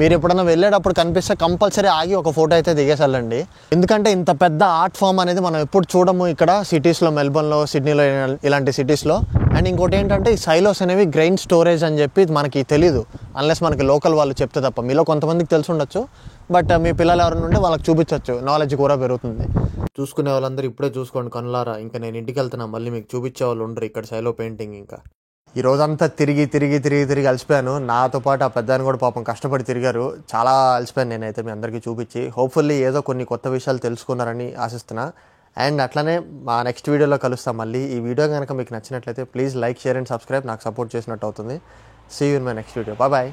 మీరు ఎప్పుడన్నా వెళ్ళేటప్పుడు కనిపిస్తే కంపల్సరీ ఆగి ఒక ఫోటో అయితే దిగేసాలండి. ఎందుకంటే ఇంత పెద్ద ఆర్ట్ ఫామ్ అనేది మనం ఎప్పుడు చూడము ఇక్కడ సిటీస్లో, మెల్బర్న్లో, సిడ్నీలో ఇలాంటి సిటీస్లో. అండ్ ఇంకోటి ఏంటంటే ఈ సైలోస్ అనేవి గ్రెయిన్ స్టోరేజ్ అని చెప్పి మనకి తెలీదు, అన్లెస్ మనకి లోకల్ వాళ్ళు చెప్తే తప్ప. మీలో కొంతమందికి తెలిసి ఉండొచ్చు, బట్ మీ పిల్లలు ఎవరైనా ఉంటే వాళ్ళకి చూపించవచ్చు, నాలెడ్జ్ కూడా పెరుగుతుంది. చూసుకునే వాళ్ళందరూ ఇప్పుడే చూసుకోండి కనులారా. ఇంకా నేను ఇంటికి వెళ్తున్నా, మళ్ళీ మీకు చూపించే వాళ్ళు ఉండరు ఇక్కడ సైలో పెయింటింగ్. ఇంకా ఈ రోజంతా తిరిగి అలసిపోయాను. నాతో పాటు ఆ పెద్దాన్ని కూడా పాపం కష్టపడి తిరిగారు. చాలా అలసిపోయాను నేనైతే మీ అందరికీ చూపించి. హోప్ఫుల్లీ ఏదో కొన్ని కొత్త విషయాలు తెలుసుకున్నారని ఆశిస్తున్నా. అండ్ అట్లనే మా నెక్స్ట్ వీడియోలో కలుస్తాం మళ్ళీ. ఈ వీడియో కనుక మీకు నచ్చినట్లయితే please like, share and subscribe. నాకు సపోర్ట్ చేసినట్టు అవుతుంది. See you in my next video. Bye.